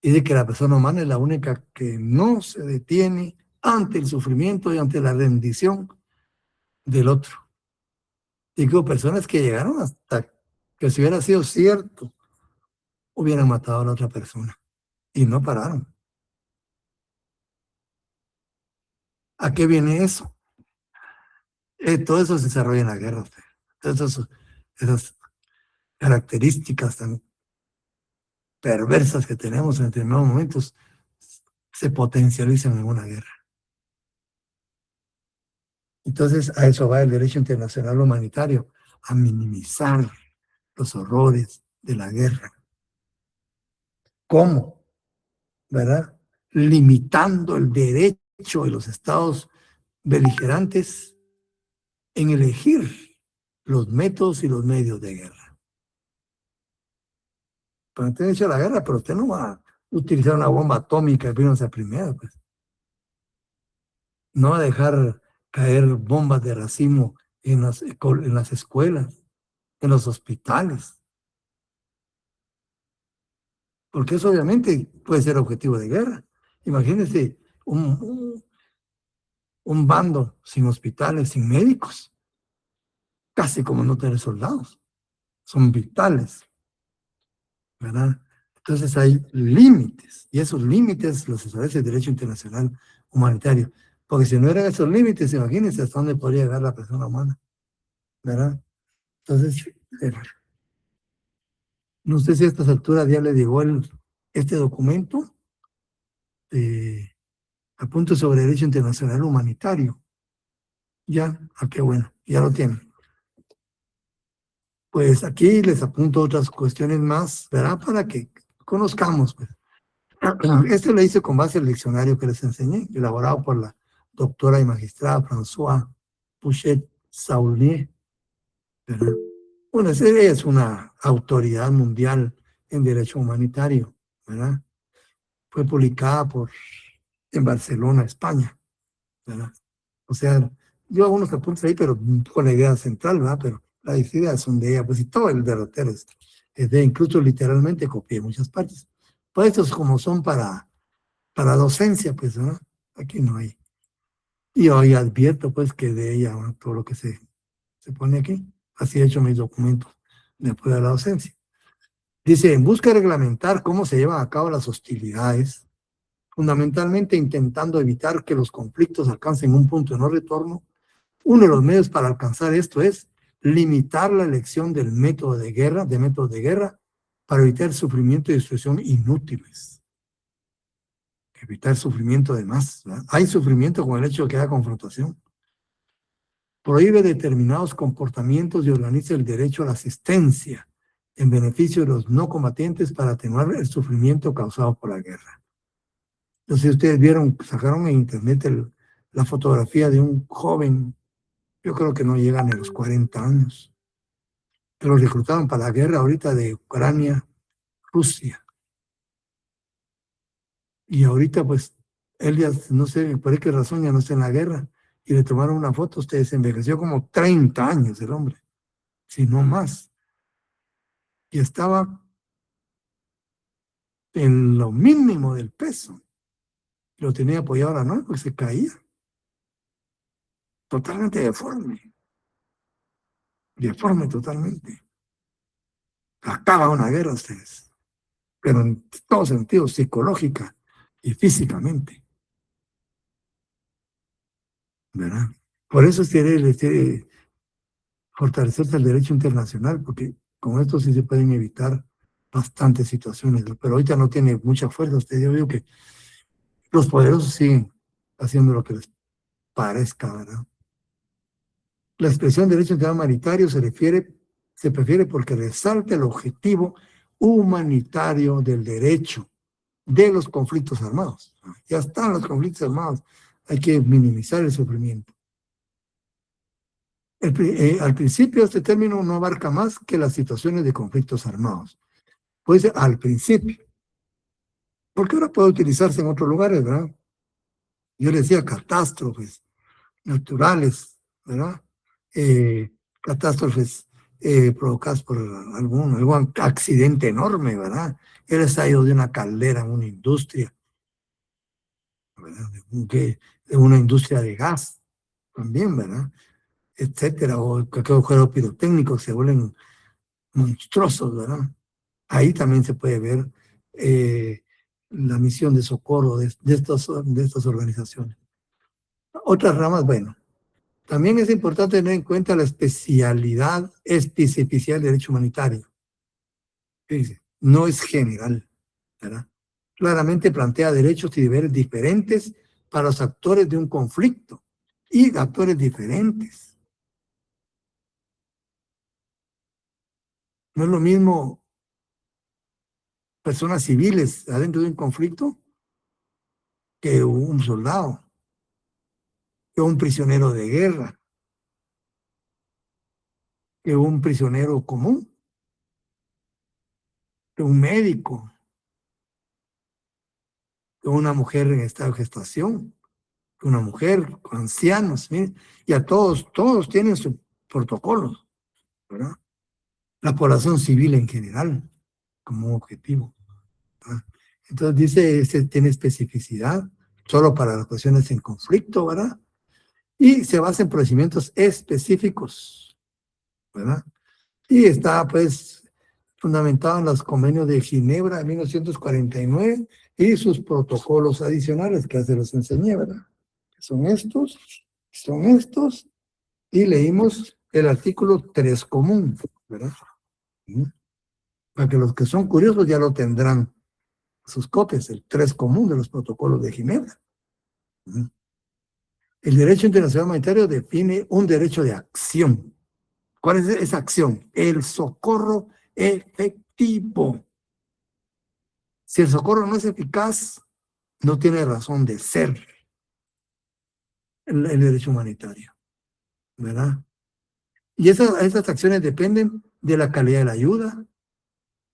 Y de que la persona humana es la única que no se detiene ante el sufrimiento y ante la rendición del otro. Y que hubo personas que llegaron hasta que si hubiera sido cierto, hubieran matado a la otra persona. Y no pararon. ¿A qué viene eso? Todo eso se desarrolla en la guerra. Todas esas características tan perversas que tenemos en determinados momentos se potencializan en una guerra. Entonces, a eso va el derecho internacional humanitario, a minimizar los horrores de la guerra. ¿Cómo? ¿Verdad? Limitando el derecho de los estados beligerantes en elegir los métodos y los medios de guerra. Para usted hecho la guerra, pero usted no va a utilizar una bomba atómica y ponerse a primera, pues. No va a dejar caer bombas de racimo en las escuelas, en los hospitales, porque eso obviamente puede ser objetivo de guerra. Imagínense un bando sin hospitales, sin médicos, casi como no tener soldados, son vitales, ¿verdad? Entonces hay límites, y esos límites los establece el derecho internacional humanitario, porque si no eran esos límites, imagínense hasta dónde podría llegar la persona humana, ¿verdad? Entonces, no sé si a estas alturas ya le llegó este documento, apunto sobre derecho internacional humanitario. Ya, qué bueno, ya lo tienen. Pues aquí les apunto otras cuestiones más, ¿verdad? Para que conozcamos, pues. Este lo hice con base al diccionario que les enseñé, elaborado por la doctora y magistrada François Pouchet-Saulnier, ¿verdad? Bueno, ella es una autoridad mundial en derecho humanitario, ¿verdad? Fue publicada en Barcelona, España, ¿verdad? O sea, yo hago unos apuntes ahí, pero con la idea central, ¿verdad? Pero las ideas son de ella, pues, y todo el derrotero es de incluso literalmente copié muchas partes, Pues estos como son para docencia, pues, ¿no? Aquí no hay. Y hoy advierto, pues, que de ella, ¿no? Todo lo que se pone aquí. Así he hecho mis documentos después de la docencia. Dice, en busca de reglamentar cómo se llevan a cabo las hostilidades, fundamentalmente intentando evitar que los conflictos alcancen un punto de no retorno, uno de los medios para alcanzar esto es limitar la elección del método de guerra, para evitar sufrimiento y destrucción inútiles. Evitar sufrimiento de más, ¿verdad? Hay sufrimiento con el hecho de que haya confrontación. Prohíbe determinados comportamientos y organiza el derecho a la asistencia en beneficio de los no combatientes para atenuar el sufrimiento causado por la guerra. No sé si ustedes vieron, sacaron en internet la fotografía de un joven, yo creo que no llegan a los 40 años, que lo reclutaron para la guerra ahorita de Ucrania, Rusia. Y ahorita pues él ya no sé por qué razón ya no está en la guerra. Y le tomaron una foto, ustedes envejeció como 30 años el hombre, si no más. Y estaba en lo mínimo del peso. Lo tenía apoyado a la mano porque se caía. Totalmente deforme totalmente. Acaba una guerra ustedes, pero en todo sentido, psicológica y físicamente, ¿verdad? Por eso quiere fortalecerse el derecho internacional, porque con esto sí se pueden evitar bastantes situaciones, ¿no? Pero ahorita no tiene mucha fuerza. Usted yo veo que los poderosos siguen haciendo lo que les parezca, ¿verdad? La expresión derecho internacional humanitario se prefiere porque resalta el objetivo humanitario del derecho de los conflictos armados. Ya están los conflictos armados, hay que minimizar el sufrimiento. Al principio este término no abarca más que las situaciones de conflictos armados. Puede ser al principio, porque ahora puede utilizarse en otros lugares, ¿verdad? Yo le decía catástrofes naturales, ¿verdad? Catástrofes provocadas por algún accidente enorme, ¿verdad? Él ha ido de una caldera en una industria, ¿verdad? De una industria de gas también, ¿verdad? Etcétera, o cualquier juego pirotécnico se vuelven monstruosos, ¿verdad? Ahí también se puede ver la misión de socorro de estas organizaciones. Otras ramas, bueno, también es importante tener en cuenta la especificidad del derecho humanitario. Fíjense, no es general, ¿verdad? Claramente plantea derechos y deberes diferentes para los actores de un conflicto y actores diferentes. No es lo mismo personas civiles adentro de un conflicto que un soldado, que un prisionero de guerra, que un prisionero común, que un médico, que una mujer en estado de gestación, que una mujer, ancianos, miren, y a todos tienen sus protocolos, ¿verdad? La población civil en general, como objetivo, ¿verdad? Entonces dice, tiene especificidad solo para las cuestiones en conflicto, ¿verdad? Y se basa en procedimientos específicos, ¿verdad? Y está, pues, fundamentado en los convenios de Ginebra de 1949 y sus protocolos adicionales que hace los enseñé, ¿verdad? Son estos, y leímos el artículo 3 común, ¿verdad? Para que los que son curiosos ya lo tendrán sus copias, el 3 común de los protocolos de Ginebra. El derecho internacional humanitario define un derecho de acción. ¿Cuál es esa acción? El socorro efectivo. Si el socorro no es eficaz, no tiene razón de ser el derecho humanitario, ¿verdad? Y esas acciones dependen de la calidad de la ayuda,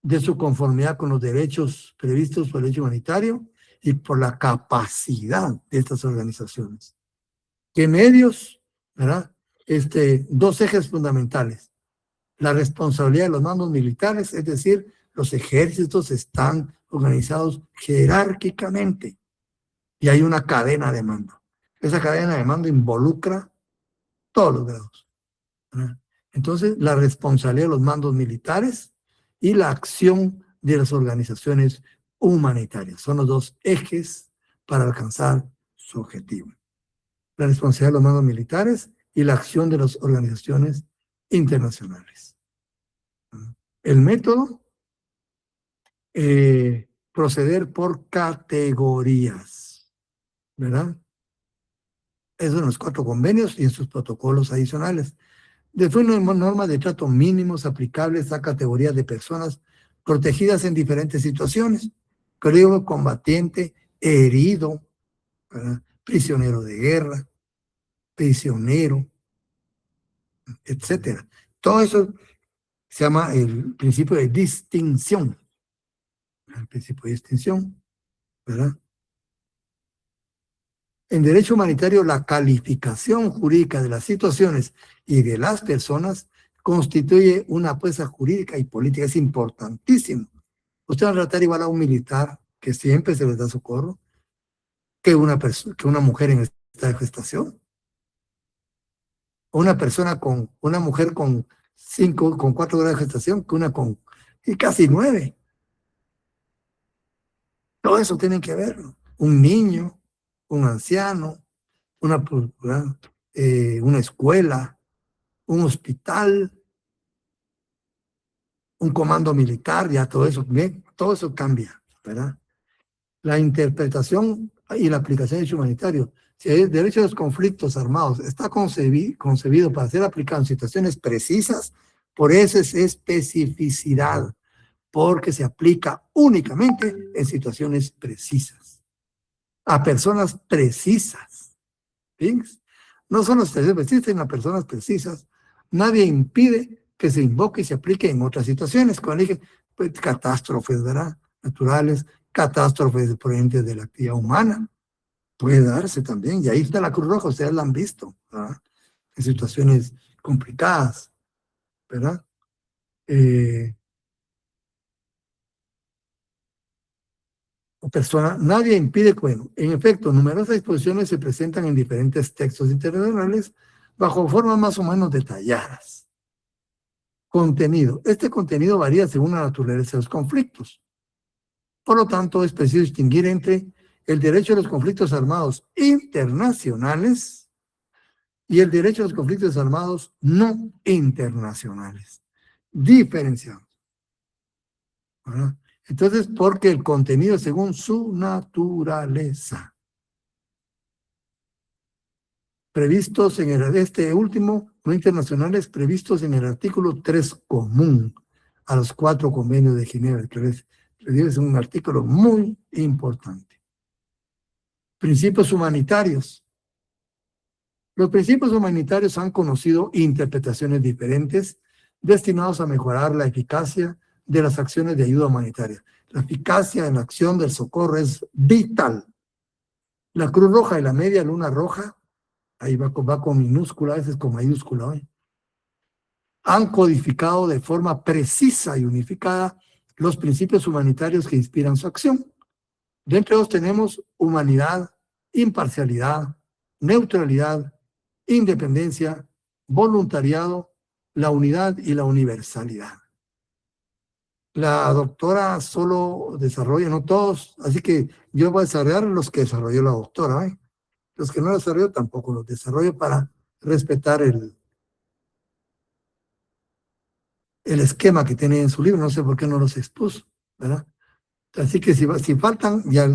de su conformidad con los derechos previstos por el derecho humanitario y por la capacidad de estas organizaciones. ¿Qué medios? ¿Verdad? Dos ejes fundamentales. La responsabilidad de los mandos militares, es decir, los ejércitos están organizados jerárquicamente y hay una cadena de mando. Esa cadena de mando involucra todos los grados, ¿verdad? Entonces, la responsabilidad de los mandos militares y la acción de las organizaciones humanitarias son los dos ejes para alcanzar su objetivo. La responsabilidad de los mandos militares y la acción de las organizaciones internacionales. El método, proceder por categorías, ¿verdad? Eso en los 4 convenios y en sus protocolos adicionales. Define normas de trato mínimos aplicables a categorías de personas protegidas en diferentes situaciones. Creo, combatiente, herido, ¿verdad? Prisionero de guerra, prisionero, etcétera. Todo eso se llama el principio de distinción. El principio de distinción, ¿verdad? En derecho humanitario, la calificación jurídica de las situaciones y de las personas constituye una apuesta jurídica y política. Es importantísimo. Usted va a tratar igual a un militar que siempre se les da socorro que una mujer en estado de gestación. O una mujer con 4 grados de gestación que una con y casi 9. Todo eso tienen que verlo. Un niño, un anciano, una escuela, un hospital, un comando militar, ya todo eso, ¿bien? Todo eso cambia, ¿verdad? La interpretación y la aplicación de derecho humanitario. Si el derecho a los conflictos armados está concebido para ser aplicado en situaciones precisas, por eso es especificidad, porque se aplica únicamente en situaciones precisas, a personas precisas. ¿Sí? No son las situaciones precisas, sino a personas precisas. Nadie impide que se invoque y se aplique en otras situaciones, cuando dije, pues, catástrofes, ¿verdad? Naturales, catástrofes provenientes de la actividad humana, puede darse también, y ahí está la Cruz Roja, ustedes la han visto, ¿verdad? En situaciones complicadas, ¿verdad? Nadie impide que, bueno, en efecto, numerosas disposiciones se presentan en diferentes textos internacionales bajo formas más o menos detalladas. Contenido. Este contenido varía según la naturaleza de los conflictos. Por lo tanto, es preciso distinguir entre el derecho a los conflictos armados internacionales y el derecho a los conflictos armados no internacionales. Diferenciados, ¿verdad? Entonces, porque el contenido según su naturaleza. Previstos en este último, no internacionales, previstos en el artículo 3 común a los 4 convenios de Ginebra, que es un artículo muy importante. Principios humanitarios. Los principios humanitarios han conocido interpretaciones diferentes destinados a mejorar la eficacia de las acciones de ayuda humanitaria. La eficacia en la acción del socorro es vital. La Cruz Roja y la Media Luna Roja, ahí va con minúscula, a veces con mayúscula, ¿eh? Han codificado de forma precisa y unificada los principios humanitarios que inspiran su acción. De entre ellos tenemos humanidad, imparcialidad, neutralidad, independencia, voluntariado, la unidad y la universalidad. La doctora solo desarrolla, no todos, así que yo voy a desarrollar los que desarrolló la doctora, ¿eh? Los que no desarrolló tampoco los desarrollo para respetar el esquema que tiene en su libro, no sé por qué no los expuso, ¿verdad? Así que si faltan, ya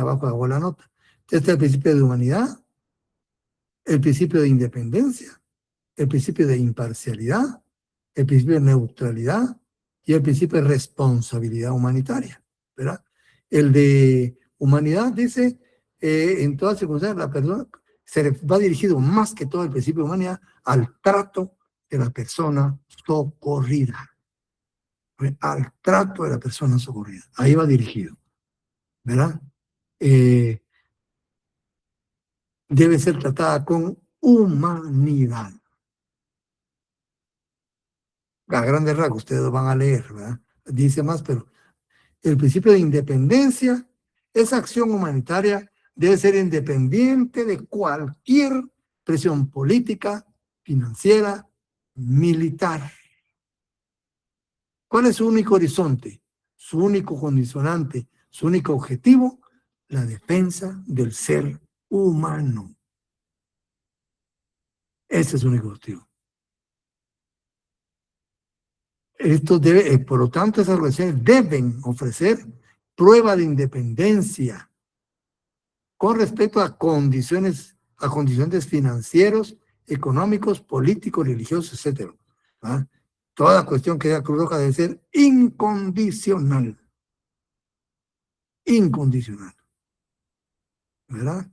abajo hago la nota. Este es el principio de humanidad, el principio de independencia, el principio de imparcialidad, el principio de neutralidad y el principio de responsabilidad humanitaria, ¿verdad? El de humanidad dice, en todas circunstancias, la persona se va dirigido más que todo el principio de humanidad al trato de la persona socorrida, al trato de la persona socorrida. Ahí va dirigido, ¿verdad? Debe ser tratada con humanidad. A grandes rasgos, ustedes lo van a leer, ¿verdad? Dice más, pero El principio de independencia, esa acción humanitaria debe ser independiente de cualquier presión política, financiera, militar. ¿Cuál es su único horizonte? Su único condicionante, su único objetivo, la defensa del ser humano. Ese es su único objetivo. Esto debe, por lo tanto, esas organizaciones deben ofrecer prueba de independencia con respecto a condiciones financieros, económicos, políticos, religiosos, etc. ¿Ah? Toda cuestión que haya Cruz Roja debe ser incondicional. Incondicional. ¿Verdad?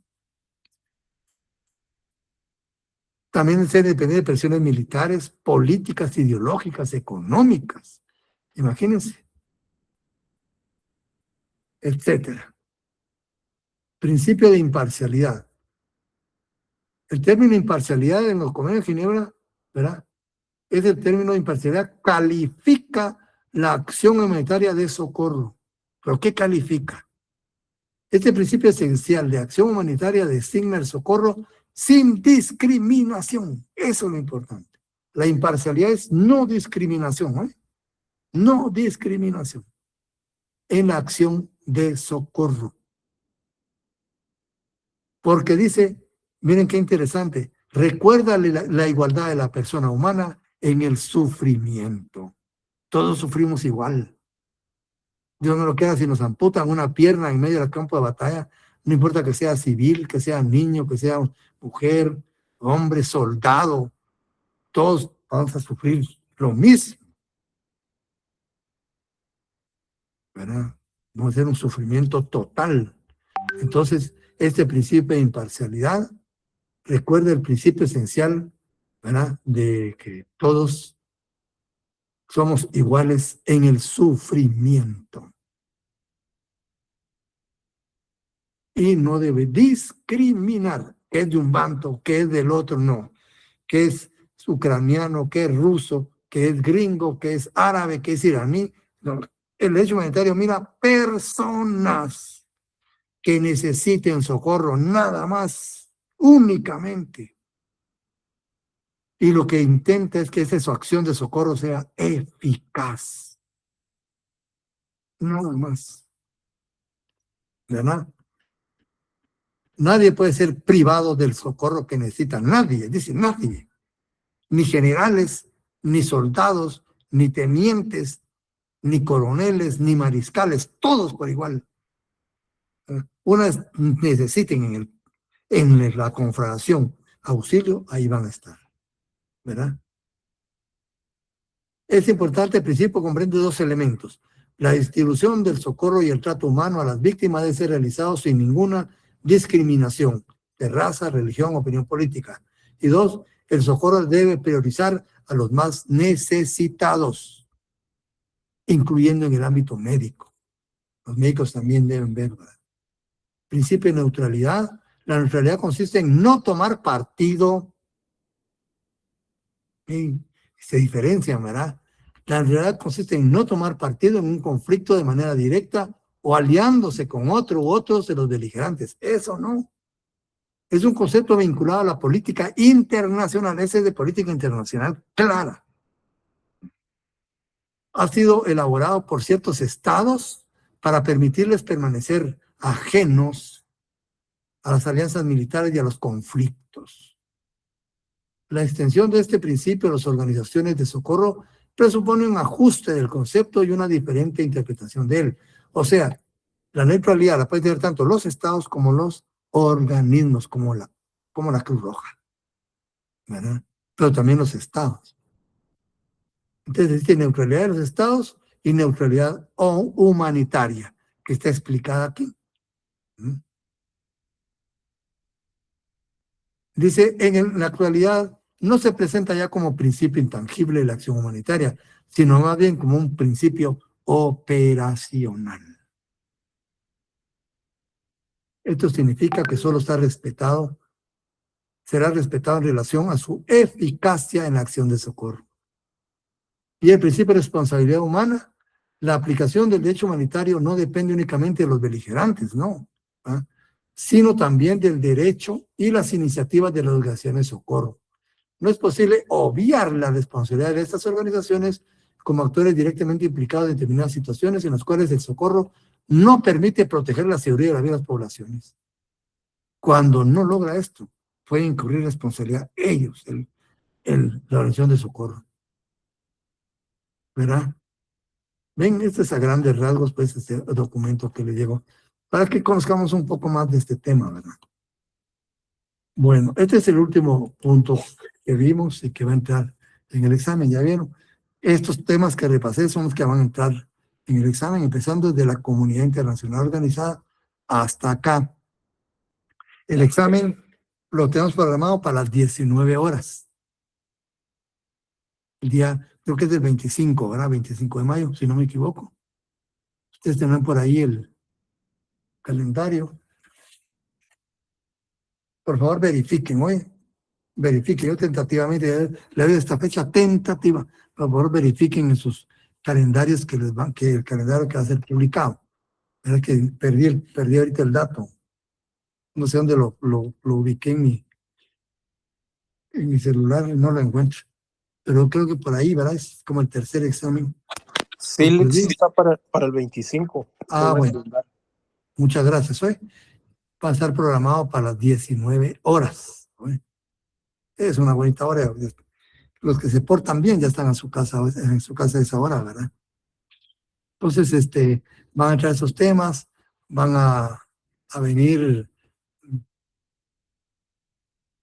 También debe ser independiente de presiones militares, políticas, ideológicas, económicas. Imagínense. Etcétera. Principio de imparcialidad. El término imparcialidad en los convenios de Ginebra, ¿verdad? Ese término de imparcialidad califica la acción humanitaria de socorro. ¿Pero qué califica? Este principio esencial de acción humanitaria designa el socorro sin discriminación. Eso es lo importante. La imparcialidad es no discriminación, ¿eh? No discriminación en la acción de socorro. Porque dice, miren qué interesante, recuérdale la igualdad de la persona humana en el sufrimiento. Todos sufrimos igual. Dios no lo queda si nos amputan una pierna en medio del campo de batalla, no importa que sea civil, que sea niño, que sea mujer, hombre, soldado, todos vamos a sufrir lo mismo, ¿verdad? Vamos a hacer un sufrimiento total. Entonces, este principio de imparcialidad recuerda el principio esencial, ¿verdad? De que todos somos iguales en el sufrimiento. Y no debe discriminar qué es de un bando, qué es del otro, no. Qué es ucraniano, qué es ruso, qué es gringo, qué es árabe, qué es iraní. No. El hecho humanitario mira personas que necesiten socorro, nada más, únicamente. Y lo que intenta es que su acción de socorro sea eficaz. Nada más. ¿Verdad? Nadie puede ser privado del socorro que necesita. Nadie, dice nadie. Ni generales, ni soldados, ni tenientes, ni coroneles, ni mariscales, todos por igual. Unas necesiten en la conflagración auxilio, ahí van a estar. ¿Verdad? Es importante, el principio comprende dos elementos. La distribución del socorro y el trato humano a las víctimas debe ser realizado sin ninguna discriminación de raza, religión, opinión política. Y dos, el socorro debe priorizar a los más necesitados, incluyendo en el ámbito médico. Los médicos también deben ver, ¿verdad? Principio de neutralidad. La neutralidad consiste en no tomar partido. Y se diferencian, ¿verdad? La neutralidad consiste en no tomar partido en un conflicto de manera directa o aliándose con otro u otros de los beligerantes. Eso no. Es un concepto vinculado a la política internacional. Ese es de política internacional clara. Ha sido elaborado por ciertos estados para permitirles permanecer ajenos a las alianzas militares y a los conflictos. La extensión de este principio a las organizaciones de socorro presupone un ajuste del concepto y una diferente interpretación de él. O sea, la neutralidad la pueden tener tanto los estados como los organismos, como la Cruz Roja, ¿verdad? Pero también los estados. Entonces existe neutralidad de los estados y neutralidad humanitaria, que está explicada aquí. Dice, en la actualidad no se presenta ya como principio intangible la acción humanitaria, sino más bien como un principio operacional. Esto significa que solo será respetado en relación a su eficacia en la acción de socorro. Y el principio de responsabilidad humana la aplicación del derecho humanitario no depende únicamente de los beligerantes, no, ¿ah? Sino también del derecho y las iniciativas de las organizaciones de socorro. No es posible obviar la responsabilidad de estas organizaciones como actores directamente implicados en determinadas situaciones en las cuales el socorro no permite proteger la seguridad de la vida de las poblaciones. Cuando no logra esto, puede incurrir responsabilidad ellos, la organización de socorro. ¿Verdad? Ven, este es a grandes rasgos, pues, este documento que le llegó, para que conozcamos un poco más de este tema, ¿verdad? Bueno, este es el último punto que vimos y que va a entrar en el examen, ¿ya vieron? Estos temas que repasé son los que van a entrar en el examen, empezando desde la comunidad internacional organizada hasta acá. El examen lo tenemos programado para las 19 horas. El día, creo que es del 25, ¿verdad? 25 de mayo, si no me equivoco. Ustedes tendrán por ahí el calendario. Por favor, verifiquen, oye. Verifiquen, yo tentativamente le doy esta fecha tentativa. Por favor, verifiquen en sus calendarios que el calendario que va a ser publicado. Es que perdí ahorita el dato. No sé dónde lo ubiqué en mi celular, no lo encuentro. Pero creo que por ahí, ¿verdad? Es como el tercer examen. Sí, sí está para el 25. Ah, bueno. Muchas gracias. Hoy va a estar programado para las 19 horas. Es una bonita hora. Los que se portan bien ya están en su casa a esa hora, ¿verdad? Entonces, van a entrar esos temas, van a venir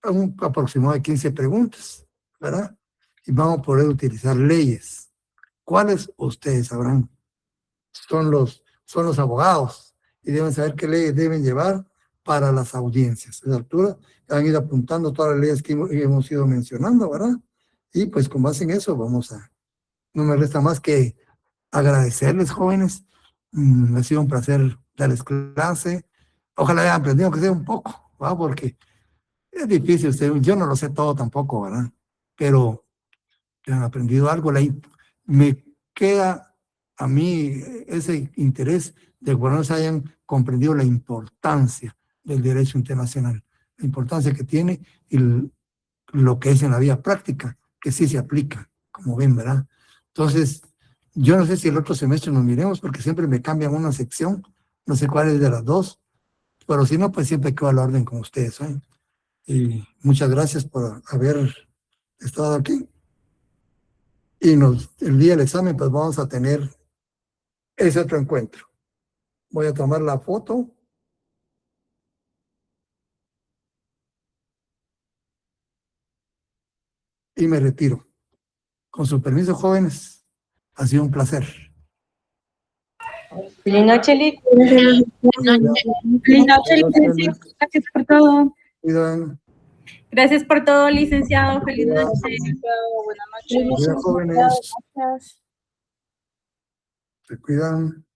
un aproximado de 15 preguntas, ¿verdad? Y vamos a poder utilizar leyes. ¿Cuáles? Ustedes sabrán. Son los abogados y deben saber qué leyes deben llevar para las audiencias. A esa altura han ido apuntando todas las leyes que hemos ido mencionando, ¿verdad? Y pues con base en eso no me resta más que agradecerles, jóvenes. Ha sido un placer darles clase. Ojalá hayan aprendido que sea un poco, ¿verdad? Porque es difícil, yo no lo sé todo tampoco, ¿verdad? Pero que han aprendido algo. Me queda a mí ese interés de que bueno, se hayan comprendido la importancia del derecho internacional, la importancia que tiene y lo que es en la vida práctica, que sí se aplica, como ven, ¿verdad? Entonces, yo no sé si el otro semestre nos miremos, porque siempre me cambian una sección, no sé cuál es de las dos, pero si no, pues siempre quedo a la orden con ustedes, ¿eh? Y muchas gracias por haber estado aquí. Y el día del examen, pues vamos a tener ese otro encuentro. Voy a tomar la foto. Y me retiro. Con su permiso, jóvenes, ha sido un placer. Feliz noche, Lick. Feliz noche, licenciado. Gracias por todo. Cuidan. Gracias por todo, licenciado. Feliz noche. Buenas noches. Cuidan, jóvenes. Se cuidan.